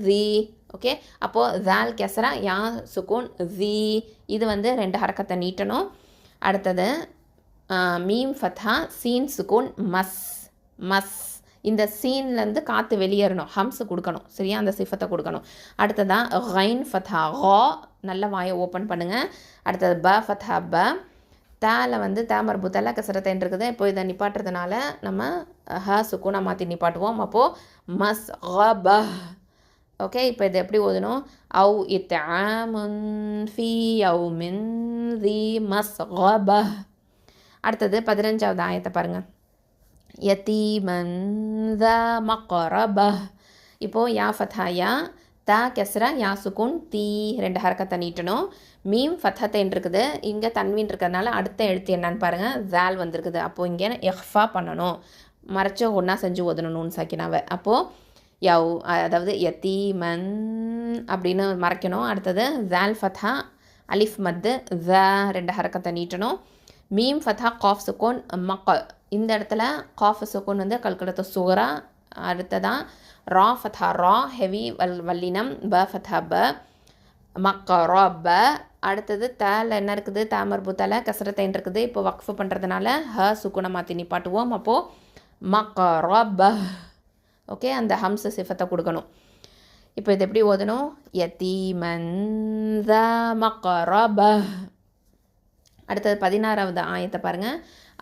தி ஓகே. அப்போது ஜால் கெசரா யா சுக்கூன் ஜி, இது வந்து 2 ஹரக்கத்தை நீட்டணும். அடுத்தது மீம் ஃபத்ஹா சீன் சுக்கூன் மஸ், மஸ். இந்த சீன்லேருந்து காற்று வெளியேறணும், ஹம்ஸ் கொடுக்கணும், சரியா, அந்த சிஃபத்தை கொடுக்கணும். அடுத்ததான் கைன் ஃபத்ஹா ஹா, நல்ல வாயை ஓப்பன் பண்ணுங்கள். அடுத்தது ப ஃபத்ஹா ப, தால வந்து தாமர் புத்தல கசரத்தைன் இருக்குது. இப்போ இதை நிப்பாட்டுறதுனால நம்ம ஹ சுக்கூனை மாற்றி நிப்பாட்டுவோம். அப்போது மஸ் ப. ஓகே. இப்போ இது எப்படி ஓதணும்? அவு இத்ஆமுன் ஃபீ யௌமின் தி மஸ்கப. அடுத்தது 15வது ஆயத்தை பாருங்கள். யதீமன் ذا மக்ரப. இப்போது யா ஃபத்ஹா யா, தா கெஸ்ரா யா சுக்கூன் தீ, 2 ஹரக்கத்தை நீட்டணும். மீம் ஃபத்ஹத்தைன் இருக்குது, இங்கே தன்வீன் இருக்கிறதுனால அடுத்த எழுத்து என்னன்னு பாருங்கள், ஜால் வந்திருக்குது. அப்போது இங்கே எஃபா பண்ணணும், மறைச்ச ஒன்றா செஞ்சு ஓதணும் சாக்கினாவை. அப்போது யவ், அதாவது யதீமன் அப்படின்னு மறைக்கணும். அடுத்தது ஜால் ஃபத்ஹா அலிஃப் மத்து ஜ, 2 ஹரக்கத்தை நீட்டணும். மீம் ஃபத்ஹா காஃப் சுக்கூன் மக்க, இந்த இடத்துல காஃப் சுக்கூன் வந்து கல்கலத்து சுகரா. அடுத்ததான் ரா ஃபத்ஹா ரா, ஹெவி வல்லினம், ப ஃபத்ஹா ப, மக்கரப. அடுத்தது தல என்ன இருக்குது, தாமர் புத்தல கசரத்தைன் இருக்குது. இப்போ வக்ஃபு பண்ணுறதுனால ஹ சுக்கூனை மாற்றி நிப்பாட்டுவோம். அப்போது மக்கரப. ஓகே. அந்த ஹம்ஸ் சிஃபத்தை கொடுக்கணும். இப்போ இது எப்படி ஓதணும்? யதீமன் ذا மக்ரப. அடுத்தது 16வது ஆயத்தை பாருங்கள்.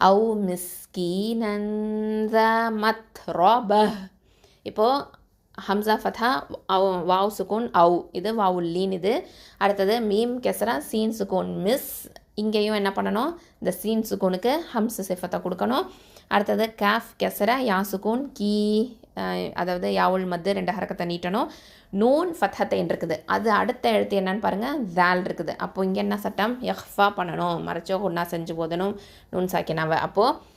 அவு மிஸ்கீனன் ذا மத்ரப. இப்போது ஹம்சா ஃபத்ஹா வாவ் சுக்கூன் அவு, இது வாவுல் லீன் இது. அடுத்தது மீம் கெசரா சீன் சுக்கூன் மிஸ், இங்கேயும் என்ன பண்ணணும், இந்த சீன் சுக்கூனுக்கு ஹம்ஸ் சிஃபத்தை கொடுக்கணும். அடுத்தது காஃப் கெசரா யா சுக்கூன் கீ, அதாவது யாவுல் மத்து 2 ஹரக்கத்தை நீட்டணும். நூன் ஃபத்ஹத்தைன் இருக்குது, அது அடுத்த எழுத்து என்னன்னு பாருங்கள், ஜால் இருக்குது. அப்போது இங்கே என்ன சட்டம், எஃபா பண்ணணும், மறைச்சோ ஒன்றா செஞ்சு போதணும் நூன் சாக்கினாவை. அப்போது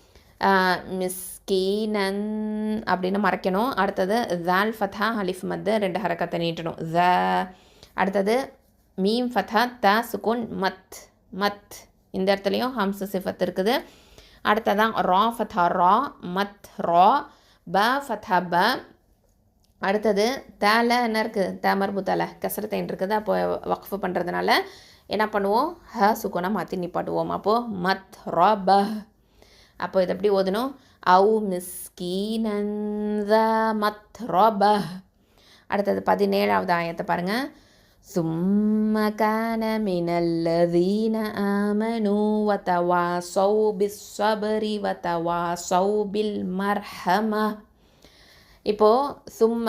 மிஸ்கீனன் அப்படின்னு மறைக்கணும். அடுத்தது ஜால் ஃபத்ஹா அலிஃப் மத்து 2 ஹரக்கத்தை நீட்டணும், ஜ. அடுத்தது மீம் ஃபத்ஹா த சுக்கூன் மத், மத். இந்த இடத்துலையும் ஹம்ஸ் சிஃபத் இருக்குது. அடுத்ததான் ரா ஃபத்ஹா ரா மத் ரா, ப ஃபத்ஹா ப. அடுத்தது தல என்ன இருக்குது, தாமர் புத்தல கசரத்தைன் இருக்குது. அப்போ வக்ஃபு பண்ணுறதுனால என்ன பண்ணுவோம், ஹ சுக்கூனை மாற்றி நிப்பாட்டுவோம். அப்போது மத் ரா ப. அப்போ இது எப்படி ஓதணும்? அவு மிஸ்கீனன் ذا மத்ரப. அடுத்தது 17வது ஆயத்தை பாருங்கள். ثم كان من الذين آمنوا وتواصوا بالصبر وتواصوا بالمرحمة. இப்போது சும்ம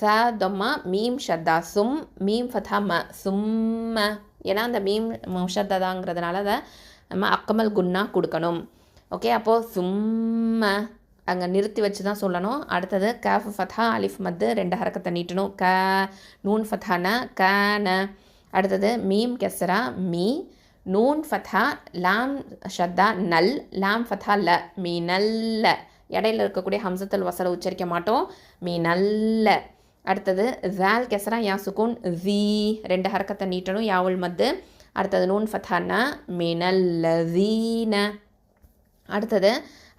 ச தொம்மா மீம் ஷத்தா சும், மீம் ஃபத்ஹா ம, சும்ம. ஏன்னா அந்த மீம் முஷத்ததாங்கிறதுனால அதை நம்ம அக்கமல் குன்னா கொடுக்கணும். ஓகே. அப்போது சும்ம அங்கே நிறுத்தி வச்சு தான் சொல்லணும். அடுத்தது காஃப் ஃபத்ஹா அலிஃப் மத்து 2 ஹரக்கத்தை நீட்டணும், க. நூன் ஃபத்ஹான கன. அடுத்தது மீம் கெஸ்ரா மீ, நூன் ஃபத்ஹா லாம் ஷத்தா நல், லாம் ஃபத்ஹா ல, மீ நல்ல. இடையில இருக்கக்கூடிய ஹம்சத்துல் வசலை உச்சரிக்க மாட்டோம், மீ நல்ல. அடுத்தது ஜால் கெஸ்ரா யா சுக்கூன் ஜி, 2 ஹரக்கத்தை நீட்டணும், யாவுல் மத்து. அடுத்தது நூன் ஃபத்ஹான மீ நல்லதீன. அடுத்தது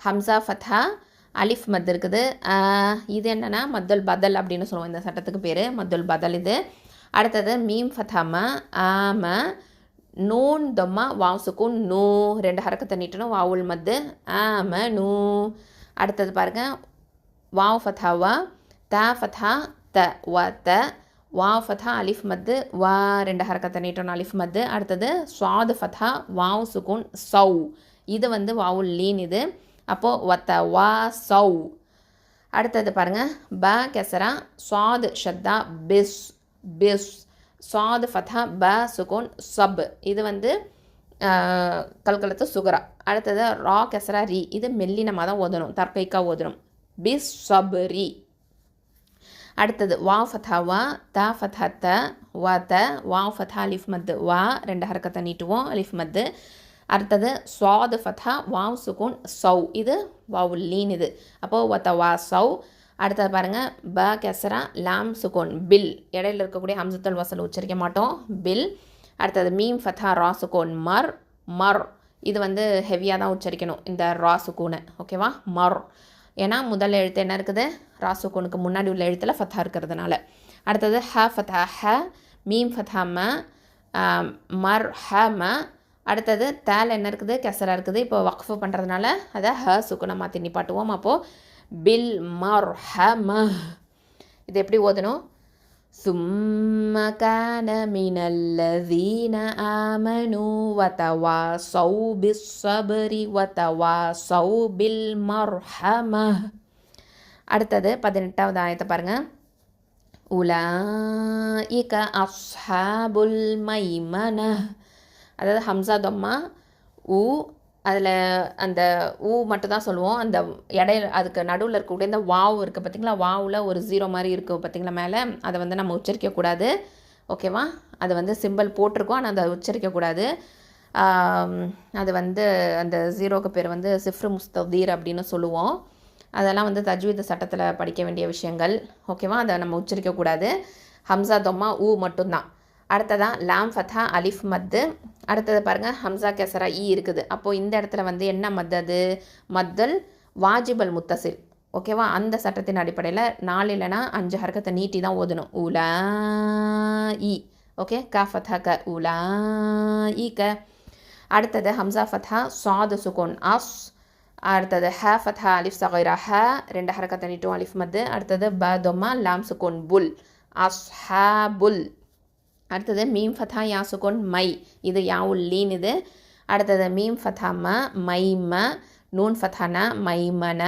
ஹம்சா ஃபத்ஹா அலிஃப் மத் இருக்குது. இது என்னென்னா மத்துல் பதல் அப்படின்னு சொல்லுவோம், இந்த சட்டத்துக்கு பேர் மத்துல் பதல் இது. அடுத்தது மீம் ஃபத்ஹாம ஆம, நூன் தொம்மா வாவ் சுக்கூன் நூ, 2 ஹரக்கத்தை நீட்டணும், வாவுல் மத்து ஆம நூ. அடுத்தது பாருங்கள், வாவ் ஃபத்ஹாவா, த ஃபத்ஹா த வ த, வாவ் ஃபத்ஹா அலிஃப் மத்து வா, 2 ஹரக்கத்தை நீட்டணும், அலிஃப் மத்து. அடுத்தது ஸ்வாது ஃபத்ஹா வாவ் சுக்கூன் சௌ, இது வந்து வாவுல் லீன் இது. அப்போது வத்த வா சௌ. அடுத்தது பாருங்கள், ப கெசரா ஸ்வாது ஷத்தா பிஸ், பிஸ். ஸ்வாது ஃபத்ஹா ப சுக்கூன் சப், இது வந்து கல்கலத்து சுகரா. அடுத்தது ரா கெசரா ரி, இது மெல்லினமாக தான் ஓதணும், தற்கைக்கா ஓதணும், பிஸ் சப் ரி. அடுத்தது வா ஃபத்ஹா வா, த ஃபத்ஹா த வா த, வா ஃபத்ஹா அலிஃப் மத்து வா, 2 ஹரக்கத்தை நீட்டுவோம், அலிஃப் மத்து. அடுத்தது ஸ்வாது ஃபத்ஹா வாவ் சுக்கூன் சௌ, இது வாவுல் லீன் இது. அப்போது வத்த வா சௌ. அடுத்தது பாருங்கள், ப கெசரா லாம் சுக்கூன் பில், இடையில இருக்கக்கூடிய ஹம்சத்துல் வசல் உச்சரிக்க மாட்டோம், பில். அடுத்தது மீம் ஃபத்ஹா ரா சுக்கூன் மர், மர். இது வந்து ஹெவியாக தான் உச்சரிக்கணும் இந்த ரா சுக்கூனை, ஓகேவா, மர். ஏன்னா முதல் எழுத்து என்ன இருக்குது, ரா சுக்கூனுக்கு முன்னாடி உள்ள எழுத்தில் ஃபத்ஹா இருக்கிறதுனால. அடுத்தது ஹ ஃபதா ஹ, மீம் ஃபதா ம, மர் ஹ ம. அடுத்தது தேல் என்ன இருக்குது, கெசரா இருக்குது. இப்போ வக்ஃபு பண்ணுறதுனால அதை ஹ சுக்குனை மாற்றி நிப்பாட்டுவோம். அப்போது பில் மர் ஹ ம. இது எப்படி ஓதணும்? ثم كان من الذين آمنوا وتواصوا بالصبر وتواصوا بالمرحمة. அடுத்தது 18வது ஆயத்தை பாருங்கள். உலாயிக அஸ்ஹாபுல் மைமன. அதாவது ஹம்சா தொம்மா ஊ, அதில் அந்த ஊ மட்டும் தான் சொல்லுவோம். அந்த இடையில அதுக்கு நடுவில் இருக்கக்கூடிய இந்த வாவ் இருக்குது பார்த்திங்களா, வாவில் ஒரு 0 மாதிரி இருக்குது பார்த்திங்களா மேலே, அதை வந்து நம்ம உச்சரிக்கக்கூடாது. ஓகேவா? அது வந்து சிம்பிள் போட்டிருக்கோம், ஆனால் அதை உச்சரிக்கக்கூடாது. அது வந்து அந்த 0க்கு பேர் வந்து சிஃப்ரு முஸ்ததீர் அப்படின்னு சொல்லுவோம். அதெல்லாம் வந்து தஜ்வீத் சட்டத்தில் படிக்க வேண்டிய விஷயங்கள். ஓகேவா? அதை நம்ம உச்சரிக்கக்கூடாது. ஹம்சா தொம்மா ஊ மட்டும்தான். அடுத்ததான் லாம் ஃபதா அலிஃப் மத்து. அடுத்தது பாருங்கள், ஹம்சா கெசரா ஈ இருக்குது. அப்போது இந்த இடத்துல வந்து என்ன மத்து? அது மத்தல் வாஜிபல் முத்தசில். ஓகேவா? அந்த சட்டத்தின் அடிப்படையில் 4 இல்லைனா 5 ஹர்க்கத்தை நீட்டி தான் ஓதணும். உலா இ. ஓகே, க ஃபதா க, உலா இ க. அடுத்தது ஹம்சா ஃபதா சாது சுகோன் அஸ். அடுத்தது ஹ ஃபதா அலிஃப் சகைரா ஹ, 2 ஹர்க்கத்தை நீட்டும் அலிஃப் மத்து. அடுத்தது ப தொம்மா லாம் சுகோன் புல், அஸ்ஹாபுல். அடுத்தது மீம் ஃபதா யா சுகோன் மை, இது யாவுல் லீன் இது. அடுத்தது மீம் ஃபதா ம, மைம. நூன் ஃபதானா மைமன.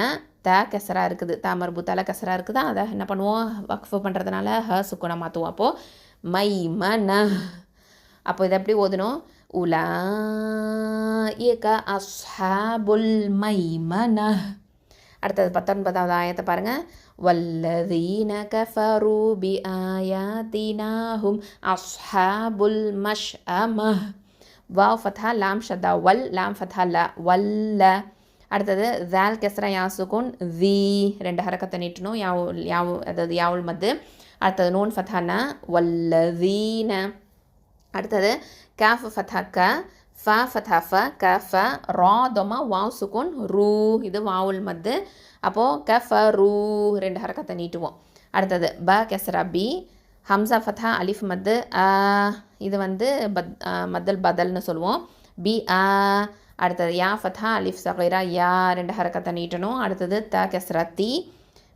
த கெசரா இருக்குது, த மர்பூத்தால கெசரா இருக்குது. அதை என்ன பண்ணுவோம், வக்ஃபு பண்ணுறதுனால ஹ சுக்குனை மாற்றுவோம். அப்போது மைமன. அப்போ இதை எப்படி ஓதணும்? உலாயிக அஸ்ஹாபுல் மைமன. அடுத்தது 19வது ஆயத்தை பாருங்கள். வல்லதீன கஃபரு பி ஆயாத்தினாஹும் அஸ்ஹாபுல் மஷ்அம. வாவ் ஃபதா லாம் ஷதா வல், லாம் ஃபதா ல, வல்ல. அடுத்தது ஜால் கெஸ்ரா யா சுகுன் தி, 2 ஹரக்கத்தை நீட்டணும். யாவு அதாவது யாவுல் மத்து. அடுத்தது நூன் ஃபதா ந, வல்லதீன. அடுத்தது காஃப் ஃபதா க, ஃப ஃபதா ஃப, க ஃப. ரா தொமா வாவ் சுகுன் ரூ, இது வாவுல் மத்து. அப்போது க ஃப ரூ, 2 ஹரக்கத்தை நீட்டுவோம். அடுத்தது ப கெஸ்ரா பி, ஹம்சா ஃபதா அலிஃப் மத்து அ, இது வந்து மத்தல் பதல்னு சொல்லுவோம். Be a. அடுத்தது யா ஃபதா அலிஃப் சகைரா யா, 2 ஹரக்கத்தை நீட்டணும். அடுத்தது த கெஸ்ரா தி,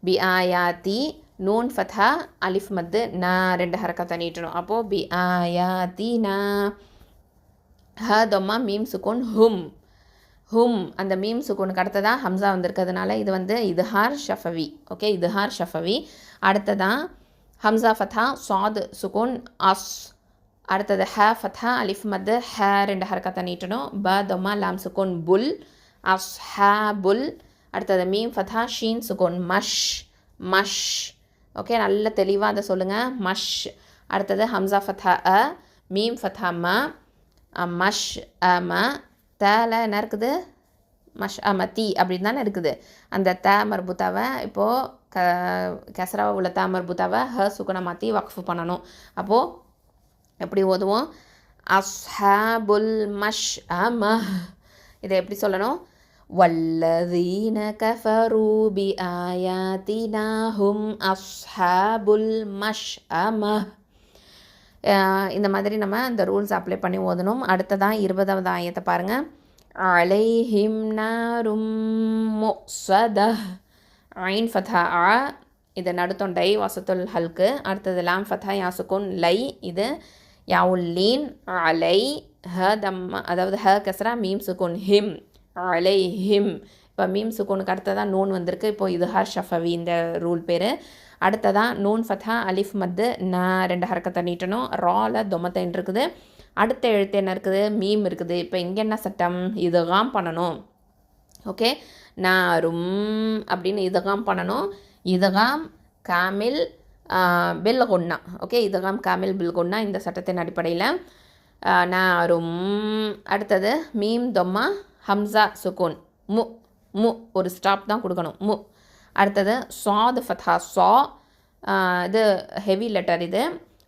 பி ஆ யா தி. நூன் ஃபதா அலிஃப் மத்து ந, 2 ஹரக்கத்தை நீட்டணும். அப்போது பி ஆ யா தி ந. ஹ தொம்மா மீம் சுகூன் ஹும், ஹும். அந்த மீம் சுகூனுக்கு அடுத்ததான் ஹம்சா வந்திருக்கிறதுனால இது வந்து இதுஹார் ஷஃபவி. ஓகே, இதுஹார் ஷஃபவி. அடுத்ததான் ஹம்சா ஃபதா சாது சுகூன் அஸ். அடுத்தது ஹ ஃபதா அலிஃப் மத்து ஹ, 2 ஹரக்கத்தை நீட்டணும். ப தொம்மா லாம் சுகூன் புல், அஸ்ஹாபுல். அடுத்தது meme Fattah Sheen Sukoon மஷ், மஷ். Okay, நல்ல தெளிவாக அதை சொல்லுங்கள், மஷ். அடுத்தது ஹம்சா ஃபதா அ, மீம் ஃபதா ம, மஷ் அம. தேல என்ன இருக்குது, மஷ் அமதி அப்படின்னு தானே இருக்குது. அந்த த மர்பூத்தாவை இப்போது கெசராவை உள்ள த மர்பூத்தாவை ஹ சுக்குனை மாற்றி வக்ஃபு பண்ணணும். அப்போது எப்படி ஓதுவோம்? அஸ்ஹாபுல் மஷ் அம. இதை எப்படி சொல்லணும்? வல்லதீன கஃபரு பி ஆயாத்தினாஹும் அஸ்ஹாபுல் மஷ் அம. இந்த மாதிரி நம்ம இந்த ரூல்ஸ் அப்ளை பண்ணி ஓதணும். அடுத்ததான் 20வது ஆயத்தை பாருங்கள். அலைஹிம் நாரும் முஸத. ஐன் ஃபதா அ, இது நடுத்தொண்டை வசத்துல் ஹல்கு. அடுத்தது லாம் ஃபதா யாசுக்குன் லை, இது யாவுல் லீன். அலை ஹ தம்மா, அதாவது ஹ கெஸ்ரா மீம் சுக்குன் ஹிம், அலை ஹிம். இப்போ மீம் சுக்குனுக்கு அடுத்ததான் நூன் வந்திருக்கு. இப்போது இது ஹர் ஷஃபவி இந்த ரூல் பேர். அடுத்ததான் நூன் ஃபதா அலிஃப் மத்து ந, 2 ஹரக்கத்தை நீட்டணும். ரால தொமத்தைன் இருக்குது. அடுத்த எழுத்து என்ன இருக்குது, மீம் இருக்குது. இப்போ இங்கே என்ன சட்டம், இதுகாம் பண்ணணும். ஓகே, நாரும் அப்படின்னு இதுகாம் பண்ணணும். இதுகாம் காமில் பில் குன்னா. ஓகே, இதுகாம் காமில் பில் குன்னா இந்த சட்டத்தின் அடிப்படையில் நாரும். அடுத்தது மீம் தொம்மா ஹம்சா சுகூன் மு, மு ஒரு ஸ்டாப் தான் கொடுக்கணும், மு. அடுத்தது சாது ஃபதா சா, இது ஹெவி லெட்டர் இது.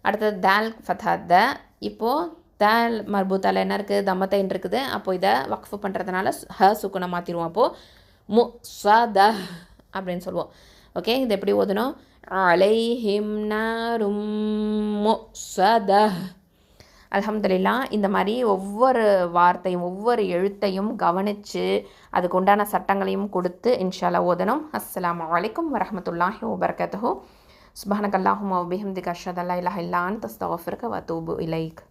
அடுத்தது தால் ஃபதா த. இப்போது தால் மர்பூத்தால் என்ன இருக்குது, தம்மத்தைன் இருக்குது. அப்போது இதை வக்ஃபு பண்ணுறதுனால ஹ சுக்குனை மாற்றிடுவோம். அப்போது மு ச த அப்படின்னு சொல்லுவோம். ஓகே, இது எப்படி ஓதணும்? அலைஹிம் நாரும் முஸதஹ். அல்ஹம்துலில்லாஹ். இந்த மாதிரி ஒவ்வொரு வார்த்தையும் ஒவ்வொரு எழுத்தையும் கவனித்து அதுக்கு உண்டான சட்டங்களையும் கொடுத்து இன்ஷா அல்லாஹ் ஓதணும். அஸ்ஸலாமு அலைக்கும் வரஹ்மத்துல்லாஹி வபரகாத்துஹு. சுப்ஹானக்கல்லாஹும்ம வபிஹம்திக அஷ்ஹது அல்லா இலாஹா இல்லா அன்த அஸ்தக்ஃபிருக வ அத்தூபு இலைக்.